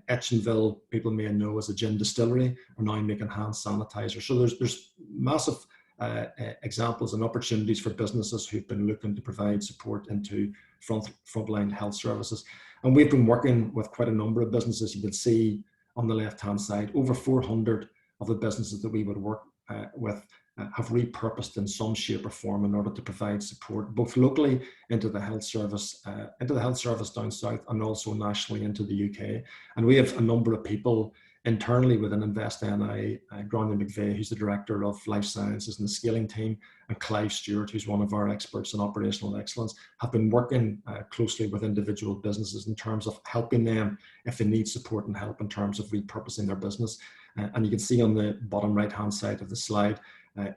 Etchinville, people may know as a gin distillery, are now making hand sanitizer. So there's massive examples and opportunities for businesses who've been looking to provide support into frontline health services. And we've been working with quite a number of businesses. You can see on the left-hand side, over 400 of the businesses that we would work with have repurposed in some shape or form in order to provide support both locally into the health service down south, and also nationally into the UK. And we have a number of people internally within InvestNI, Gráinne McVeigh, who's the Director of Life Sciences and the Scaling Team, and Clive Stewart, who's one of our experts in operational excellence, have been working closely with individual businesses in terms of helping them if they need support and help in terms of repurposing their business. And you can see on the bottom right-hand side of the slide,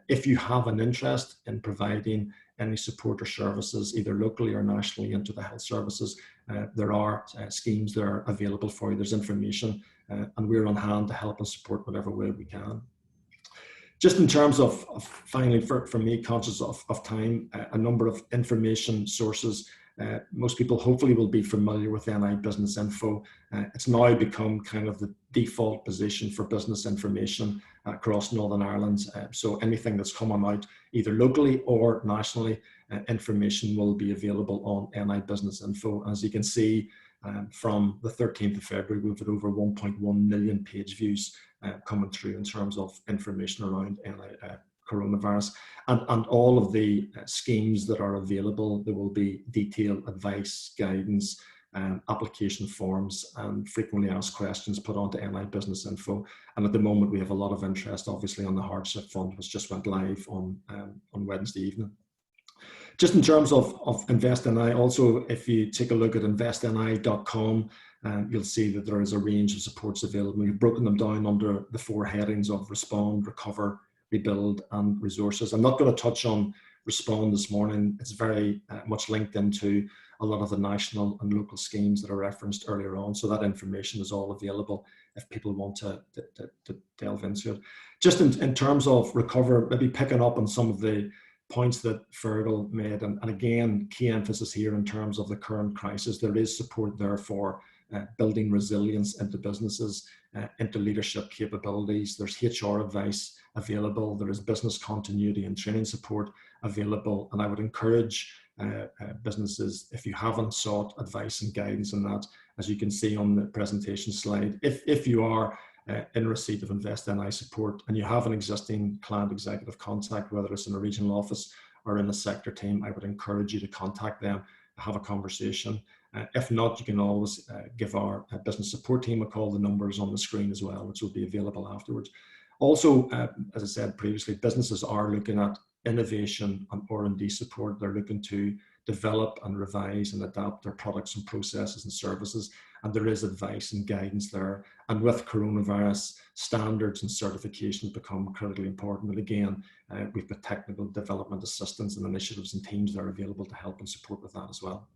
if you have an interest in providing any support or services, either locally or nationally into the health services, there are schemes that are available for you. There's information and we're on hand to help and support whatever way we can. Just in terms of finally, for me, conscious of time, a number of information sources. Most people hopefully will be familiar with NI Business Info. It's now become kind of the default position for business information across Northern Ireland. So anything that's coming out either locally or nationally, information will be available on NI Business Info. As you can see, from the 13th of February, we've had over 1.1 million page views coming through in terms of information around coronavirus, and all of the schemes that are available. There will be detailed advice, guidance, application forms, and frequently asked questions put onto NI Business Info. And at the moment, we have a lot of interest, obviously, on the hardship fund, which just went live on Wednesday evening. Just in terms of Invest NI, also, if you take a look at investni.com, you'll see that there is a range of supports available. We've broken them down under the 4 headings of respond, recover, rebuild, and resources. I'm not going to touch on respond this morning. It's very much linked into a lot of the national and local schemes that are referenced earlier on. So that information is all available if people want to delve into it. Just in terms of recover, maybe picking up on some of the points that Feargal made, and again, key emphasis here in terms of the current crisis. There is support there for building resilience into businesses, into leadership capabilities. There's HR advice available. There is business continuity and training support available. And I would encourage businesses, if you haven't sought advice and guidance on that, as you can see on the presentation slide, if you are in receipt of Invest NI support and you have an existing client executive contact, whether it's in a regional office or in a sector team, I would encourage you to contact them, have a conversation. If not, you can always give our business support team a call. The number is on the screen as well, which will be available afterwards. Also, as I said previously, businesses are looking at innovation and R&D support. They're looking to develop and revise and adapt their products and processes and services. And there is advice and guidance there. And with coronavirus, standards and certifications become critically important. And again, we've got technical development assistance and initiatives and teams that are available to help and support with that as well.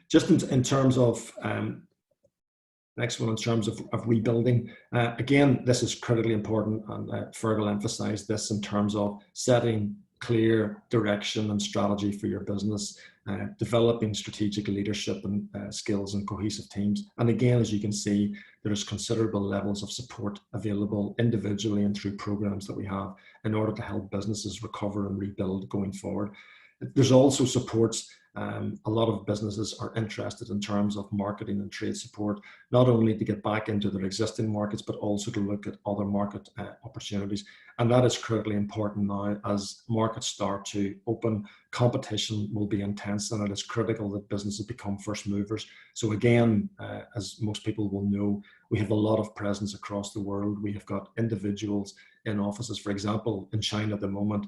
Just in terms of, next one, in terms of rebuilding, again, this is critically important, and Feargal emphasised this in terms of setting clear direction and strategy for your business, developing strategic leadership and skills and cohesive teams. And again, as you can see, there's considerable levels of support available individually and through programs that we have in order to help businesses recover and rebuild going forward. There's also supports. A lot of businesses are interested in terms of marketing and trade support, not only to get back into their existing markets, but also to look at other market opportunities. And that is critically important now as markets start to open. Competition will be intense, and it is critical that businesses become first movers. So again, as most people will know, we have a lot of presence across the world. We have got individuals in offices, for example, in China at the moment.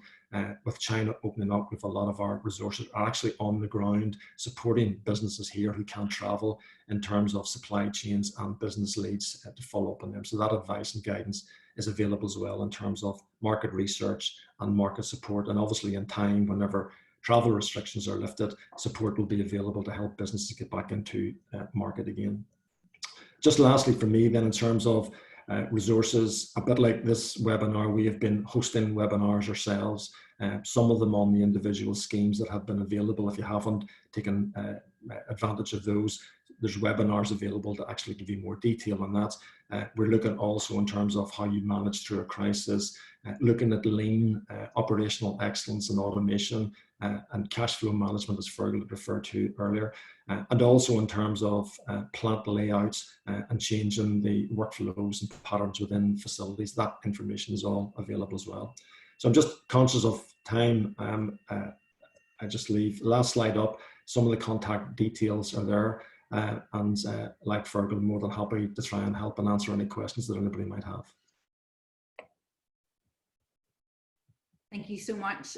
With China opening up, with a lot of our resources are actually on the ground supporting businesses here who can't travel in terms of supply chains and business leads to follow up on them. So that advice and guidance is available as well in terms of market research and market support. And obviously in time, whenever travel restrictions are lifted, support will be available to help businesses get back into market again. Just lastly for me then, in terms of resources, a bit like this webinar, we have been hosting webinars ourselves, some of them on the individual schemes that have been available. If you haven't taken advantage of those, there's webinars available to actually give you more detail on that. We're looking also in terms of how you manage through a crisis, looking at lean operational excellence and automation and cash flow management, as Feargal referred to earlier, and also in terms of plant layouts and changing the workflows and patterns within facilities. That information is all available as well. So I'm just conscious of time. I just leave last slide up. Some of the contact details are there. And like Feargal, I'm more than happy to try and help and answer any questions that anybody might have. Thank you so much,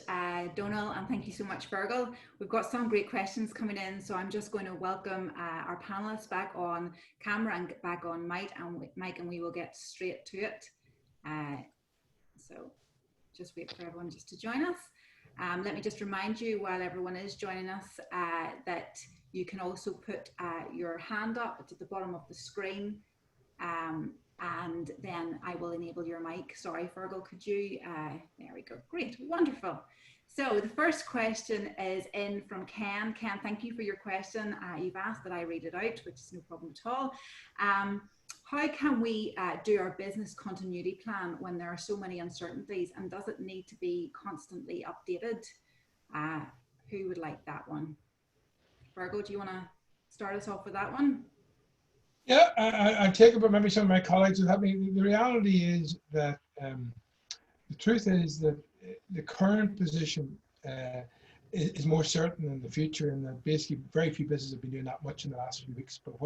Donal, and thank you so much, Feargal. We've got some great questions coming in, so I'm just going to welcome our panelists back on camera and back on mic, and we will get straight to it. So just wait for everyone just to join us. Let me just remind you, while everyone is joining us, that you can also put your hand up at the bottom of the screen and then I will enable your mic. Sorry, Feargal, could you? There we go. Great, wonderful. So the first question is in from Ken. Ken, thank you for your question. You've asked that I read it out, which is no problem at all. How can we do our business continuity plan when there are so many uncertainties, and does it need to be constantly updated? Who would like that one? Feargal, do you want to start us off with that one? Yeah, I take it, but maybe some of my colleagues will help me. The reality is that the truth is that the current position is more certain in the future, and that basically very few businesses have been doing that much in the last few weeks. But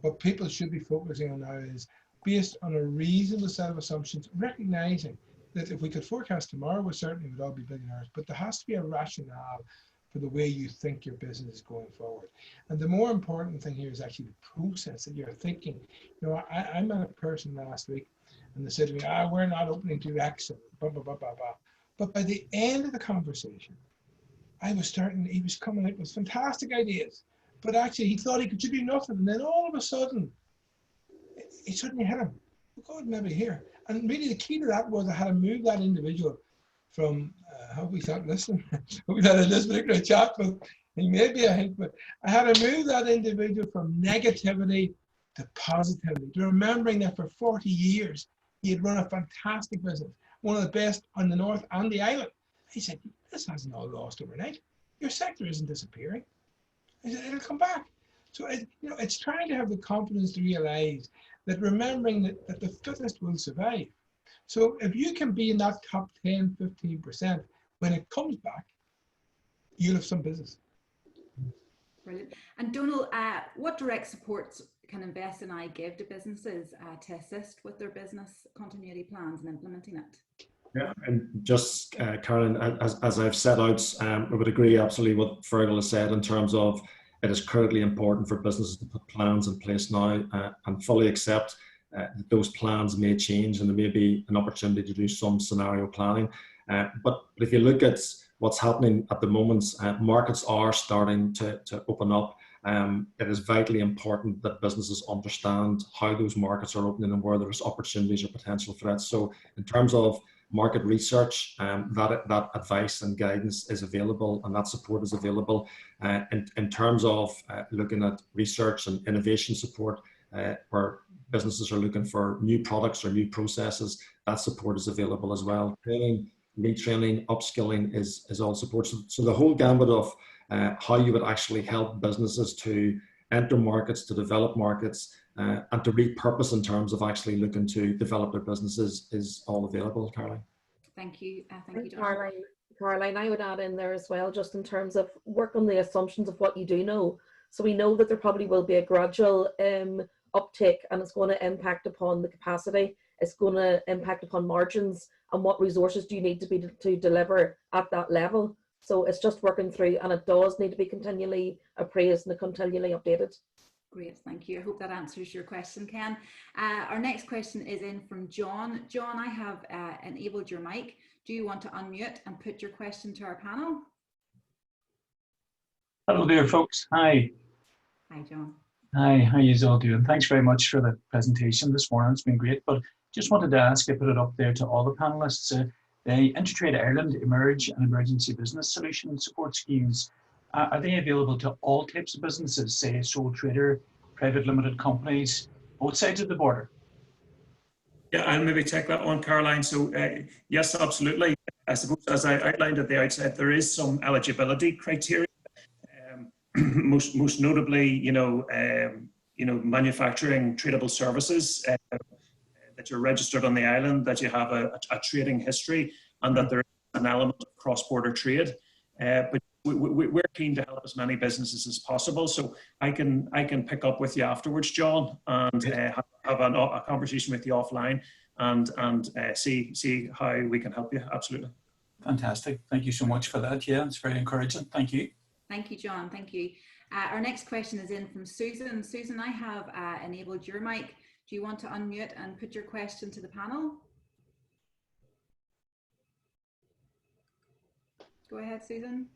what people should be focusing on now is based on a reasonable set of assumptions, recognizing that if we could forecast tomorrow, we certainly would all be billionaires, but there has to be a rationale for the way you think your business is going forward. And the more important thing here is actually the process that you're thinking. You know, I met a person last week and they said to me, we're not opening to X, and blah, blah, blah, blah, blah. But by the end of the conversation, he was coming out with fantastic ideas, but actually he thought he could do nothing. And then all of a sudden, it suddenly hit him. God, maybe here. And really the key to that was I had to move that individual from, I hope he's not listening, hope he's not in this particular chat, but he may be, I think, but I had to move that individual from negativity to positivity, to remembering that for 40 years, he had run a fantastic business, one of the best on the North and the island. He said, this hasn't all lost overnight. Your sector isn't disappearing. He said, it'll come back. So, it's trying to have the confidence to realize that remembering that the fittest will survive. So if you can be in that top 10, 15%, when it comes back, you'll have some business. Brilliant. And Donal, what direct supports can Invest in I give to businesses to assist with their business continuity plans and implementing it? Yeah, and just Caroline, as I've set out, I would agree absolutely what Feargal has said in terms of it is critically important for businesses to put plans in place now and fully accept that those plans may change and there may be an opportunity to do some scenario planning. But if you look at what's happening at the moment, markets are starting to open up. It is vitally important that businesses understand how those markets are opening and where there's opportunities or potential threats. So in terms of market research, that advice and guidance is available and that support is available. In terms of looking at research and innovation support, where businesses are looking for new products or new processes, that support is available as well. Training, retraining, upskilling is all support. So the whole gambit of how you would actually help businesses to enter markets, to develop markets, and to repurpose in terms of actually looking to develop their businesses is all available, Caroline. Thank you. Thank you, Donal. Caroline, I would add in there as well, just in terms of work on the assumptions of what you do know. So we know that there probably will be a gradual uptake, and it's going to impact upon the capacity. It's going to impact upon margins and what resources do you need to deliver at that level. So it's just working through, and it does need to be continually appraised and continually updated. Great, thank you. I hope that answers your question, Ken. Our next question is in from John. John, I have enabled your mic. Do you want to unmute and put your question to our panel? Hello there, folks. Hi. Hi, John. Hi, how are you all doing? Thanks very much for the presentation this morning. It's been great, but just wanted to ask, I put it up there to all the panelists, the InterTradeIreland Emerge and Emergency Business Solution Support Schemes, are they available to all types of businesses, say sole trader, private limited companies, both sides of the border? Yeah, I'll maybe take that one, Caroline. So yes, absolutely. I suppose as I outlined at the outset, there is some eligibility criteria. Most notably, manufacturing tradable services, that you're registered on the island, that you have a trading history, and that there is an element of cross-border trade. But we're keen to help as many businesses as possible. So I can pick up with you afterwards, John, and have a conversation with you offline and see how we can help you. Absolutely. Fantastic. Thank you so much for that. Yeah, it's very encouraging. Thank you. Thank you, John. Thank you. Our next question is in from Susan. Susan, I have enabled your mic. Do you want to unmute and put your question to the panel? Go ahead, Susan.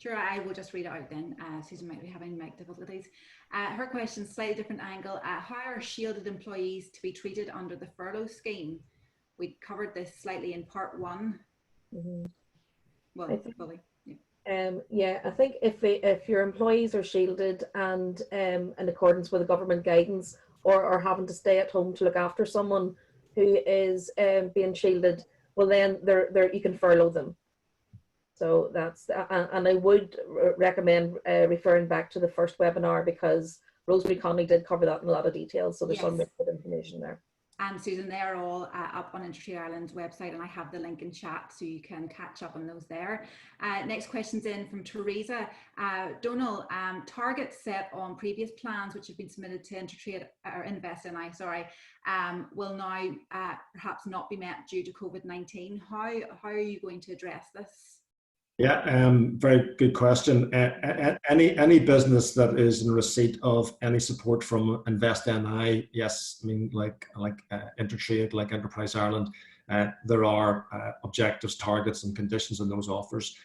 Sure, I will just read it out then. Susan might be having mic difficulties. Her question, slightly different angle. How are shielded employees to be treated under the furlough scheme? We covered this slightly in part 1. Mm-hmm. Well, fully. Yeah, I think if your employees are shielded and in accordance with the government guidance, or are having to stay at home to look after someone who is being shielded, well then you can furlough them. So that's, and I would recommend referring back to the first webinar, because Rosemary Conley did cover that in a lot of detail. So there's some good information there. And Susan, they're all up on InterTrade Ireland's website, and I have the link in chat so you can catch up on those there. Next question's in from Teresa. Donal, targets set on previous plans which have been submitted to InterTrade or InvestNI, sorry, will now perhaps not be met due to COVID-19. How are you going to address this? Yeah, very good question. Any business that is in receipt of any support from InvestNI, yes, I mean like InterTrade, like Enterprise Ireland, there are objectives, targets, and conditions in those offers.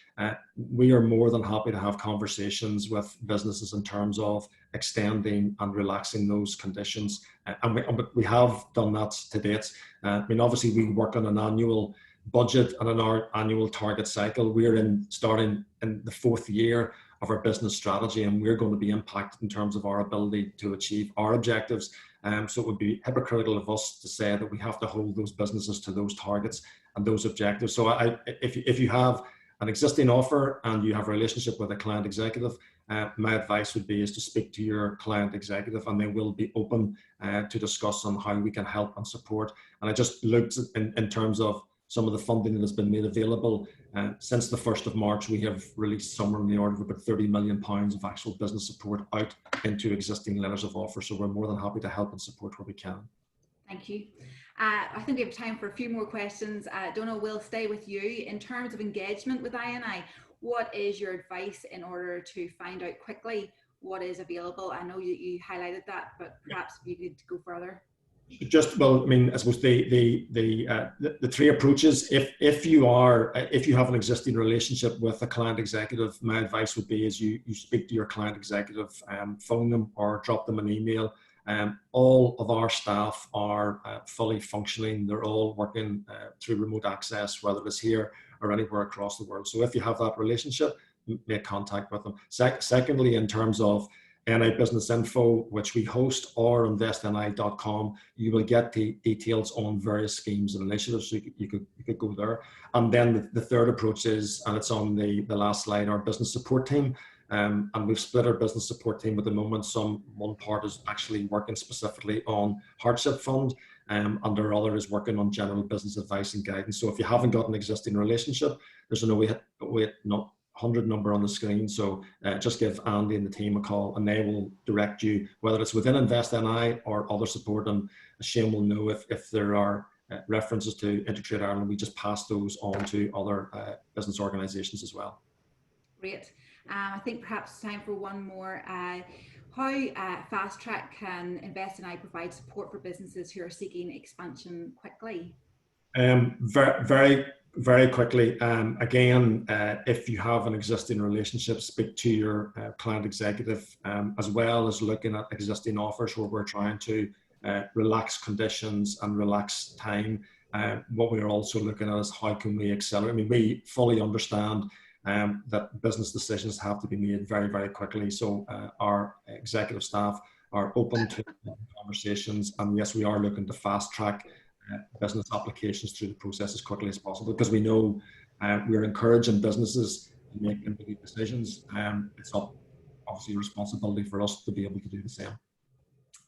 We are more than happy to have conversations with businesses in terms of extending and relaxing those conditions, and we have done that to date. I mean, obviously, we work on an annual budget and an annual target cycle. We're starting in the 4th year of our business strategy, and we're going to be impacted in terms of our ability to achieve our objectives. So it would be hypocritical of us to say that we have to hold those businesses to those targets and those objectives. So if you have an existing offer and you have a relationship with a client executive, my advice would be is to speak to your client executive, and they will be open to discuss on how we can help and support. And I just looked in terms of some of the funding that has been made available. Since the 1st of March, we have released somewhere in the order of about £30 million of actual business support out into existing letters of offer. So we're more than happy to help and support where we can. Thank you. I think we have time for a few more questions. Donal, we'll stay with you. In terms of engagement with INI, what is your advice in order to find out quickly what is available? I know you highlighted that, but perhaps you could go further. Just, well, I mean, I suppose the 3 approaches. If you have an existing relationship with a client executive, my advice would be is you speak to your client executive, phone them or drop them an email. All of our staff are fully functioning. They're all working through remote access, whether it's here or anywhere across the world. So if you have that relationship, make contact with them. Secondly, in terms of NI Business Info, which we host, or investni.com, you will get the details on various schemes and initiatives. So you could go there. And then the third approach is, and it's on the last slide, our business support team. And we've split our business support team at the moment. One part is actually working specifically on hardship fund, and our other is working on general business advice and guidance. So if you haven't got an existing relationship, there's an 0800 number on the screen. So just give Andy and the team a call, and they will direct you, whether it's within InvestNI or other support. And Shane will know if there are references to InterTrade Ireland. We just pass those on to other business organisations as well. Great. I think perhaps time for one more. How Fast Track can InvestNI provide support for businesses who are seeking expansion quickly? Very, very quickly. Again, if you have an existing relationship, speak to your client executive, as well as looking at existing offers where we're trying to relax conditions and relax time. What we're also looking at is how can we accelerate. I mean, we fully understand that business decisions have to be made very, very quickly. So our executive staff are open to conversations, and yes, we are looking to fast track business applications through the process as quickly as possible, because we know we're encouraging businesses to make individual decisions. It's obviously a responsibility for us to be able to do the same.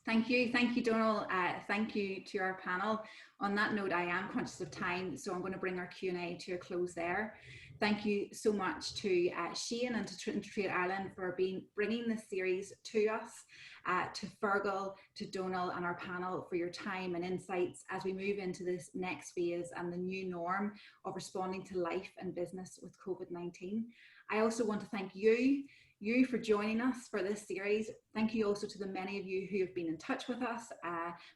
Thank you, Donal. Thank you to our panel. On that note, I am conscious of time, so I'm going to bring our Q&A to a close there. Thank you so much to Shane and to InterTrade Ireland for bringing this series to us, to Feargal, to Donal and our panel for your time and insights as we move into this next phase and the new norm of responding to life and business with COVID-19. I also want to thank you you for joining us for this series. Thank you also to the many of you who have been in touch with us,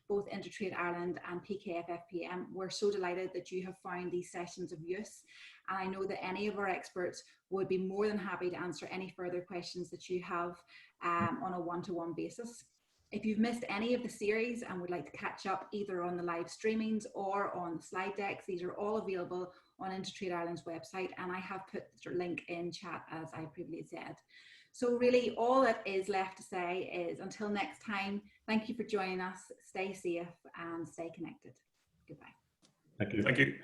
both InterTrade Ireland and PKF-FPM. We're so delighted that you have found these sessions of use. And I know that any of our experts would be more than happy to answer any further questions that you have on a one-to-one basis. If you've missed any of the series and would like to catch up either on the live streamings or on the slide decks, these are all available on InterTrade Ireland's website, and I have put the link in chat as I previously said. So really all that is left to say is until next time, thank you for joining us, stay safe and stay connected. Goodbye. Thank you. Thank you.